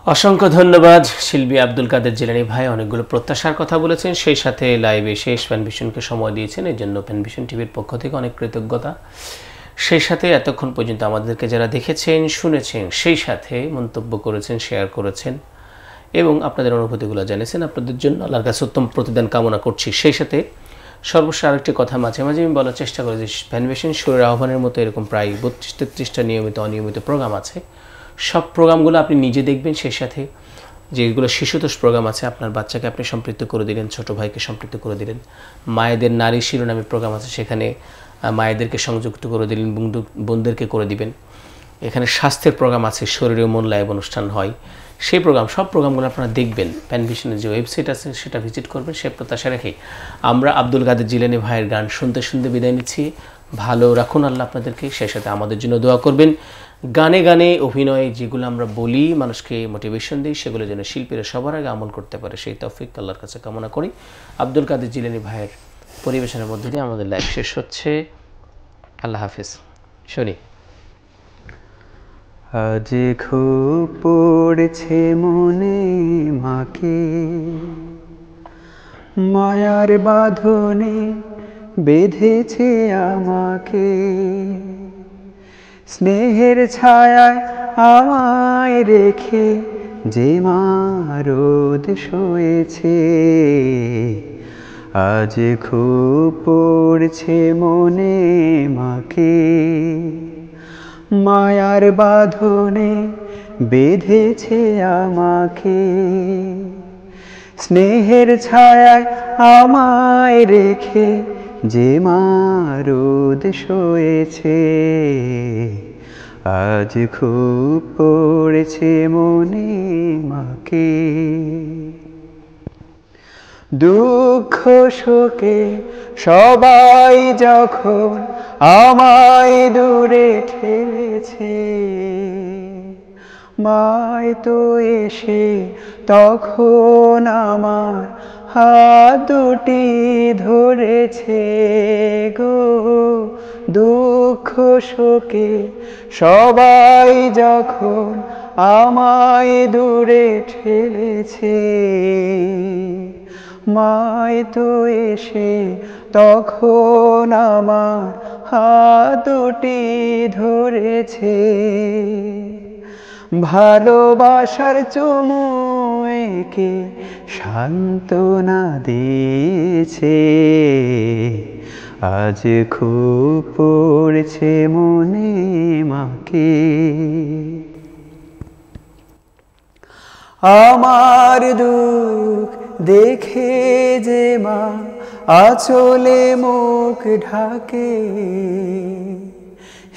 অসংখ্য ধন্যবাদ শিল্পী আব্দুল কাদের জিলানী ভাই, অনেকগুলো প্রত্যাশার কথা বলেছেন, সেই সাথে লাইভে শেষ প্যানভিশনকে সময় দিয়েছেন, এই জন্য প্যানভিশন টিভির পক্ষ থেকে অনেক কৃতজ্ঞতা। সেই সাথে এতক্ষণ পর্যন্ত আমাদেরকে যারা দেখেছেন, শুনেছেন, সেই সাথে মন্তব্য করেছেন, শেয়ার করেছেন এবং আপনাদের অনুভূতিগুলো জানিয়েছেন, আপনাদের জন্য আল্লাহর কাছে উত্তম প্রতিদান কামনা করছি। সেই সাথে সর্বশেষ আরেকটি কথা মাঝে মাঝে আমি বলার চেষ্টা করি যে ভ্যানভেশন সুরের আহ্বানের মতো এরকম প্রায় 32-33টা নিয়মিত অনিয়মিত প্রোগ্রাম আছে। সব প্রোগ্রামগুলো আপনি নিজে দেখবেন, সেই সাথে যেগুলো শিশুতোষ প্রোগ্রাম আছে আপনার বাচ্চাকে আপনি সম্পৃক্ত করে দিলেন, ছোট ভাইকে সম্পৃক্ত করে দিলেন। মায়েদের নারী শিরোনামে প্রোগ্রাম আছে, সেখানে মায়েদেরকে সংযুক্ত করে দিলেন, বোনদেরকে করে দিবেন। এখানে স্বাস্থ্যের প্রোগ্রাম আছে, শরীরে মন লাইভ অনুষ্ঠান হয়, সেই প্রোগ্রাম সব প্রোগ্রামগুলো আপনারা দেখবেন। প্যানভিশনের যে ওয়েবসাইট আছে সেটা ভিজিট করবেন। সে প্রত্যাশা রেখে আমরা আব্দুল কাদের জিলানী ভাইয়ের গান শুনতে শুনতে বিদায় নিচ্ছি। ভালো রাখুন আল্লাহ আপনাদেরকে, সেই সাথে আমাদের জন্য দোয়া করবেন। গানে গানে অভিনয়ে যেগুলো আমরা বলি, মানুষকে মোটিভেশন দিই, সেগুলো যেন শিল্পীরা সবার আগে আমল করতে পারে, সেই তৌফিক আল্লাহর কাছে কামনা করি। আব্দুল কাদের জিলানী ভাইয়ের পরিবেশনের মধ্যে দিয়ে আমাদের লাইভ শেষ হচ্ছে। আল্লাহ হাফিজ। শুনি। আজ খুব পড়েছে মনে মাকে, মায়ার বাঁধনে বেঁধেছে আমাকে, স্নেহের ছায়ায় আমায় রেখে যে মা রোদ সয়েছে। আজ খুব পড়ছে মনে মাকে, মায়ার বাঁধনে বেঁধেছে আমাকে, স্নেহের ছায়ায় আমায় রেখে যে মা রোদ সয়েছে। আজ খুব পড়েছে মনে মাকে। দুঃখ শোকে সবাই যখন আমায় দূরে ঠেলেছে, মায় তো এসে তখন আমার হাত দুটি ধরেছে গো। দুঃখ শোকে সবাই যখন আমায় দূরে ঠেলেছে, মায় তো এসে তখন আমার হাত দুটি ধরেছে। ভালোবাসার চুমু এঁকে সান্ত্বনা দিয়েছে। আজ খুব পড়ছে মনে মাকে। আমার দুঃখ দেখে যে মা আঁচলে মুখ ঢাকে,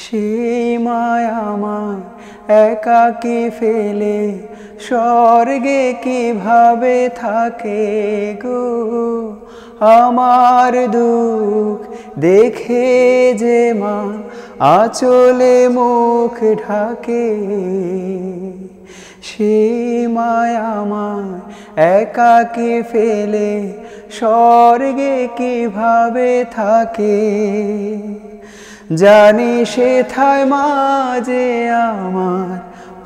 সেই মায় আমার একাকী ফেলে স্বর্গে কিভাবে থাকে গো। আমার দুঃখ দেখে যে মা আঁচলে মুখ ঢাকে, সেই মায় আমার একাকী ফেলে স্বর্গে কিভাবে থাকে। জানি সেথায় মাঝে আমার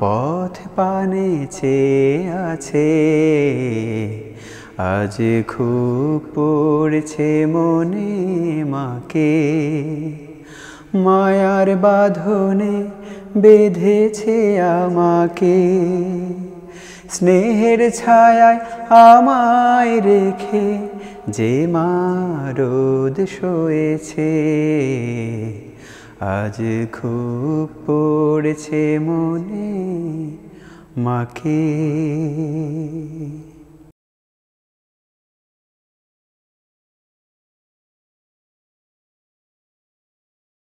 পথ পানে চেয়ে আছে। আজ খুব পড়ছে মনে মাকে, মায়ার বাঁধনে বেঁধেছে আমাকে, স্নেহের ছায়ায় আমায় রেখে যে মা রোদ সয়েছে। আজ খুব পড়ছে মনে মাকে।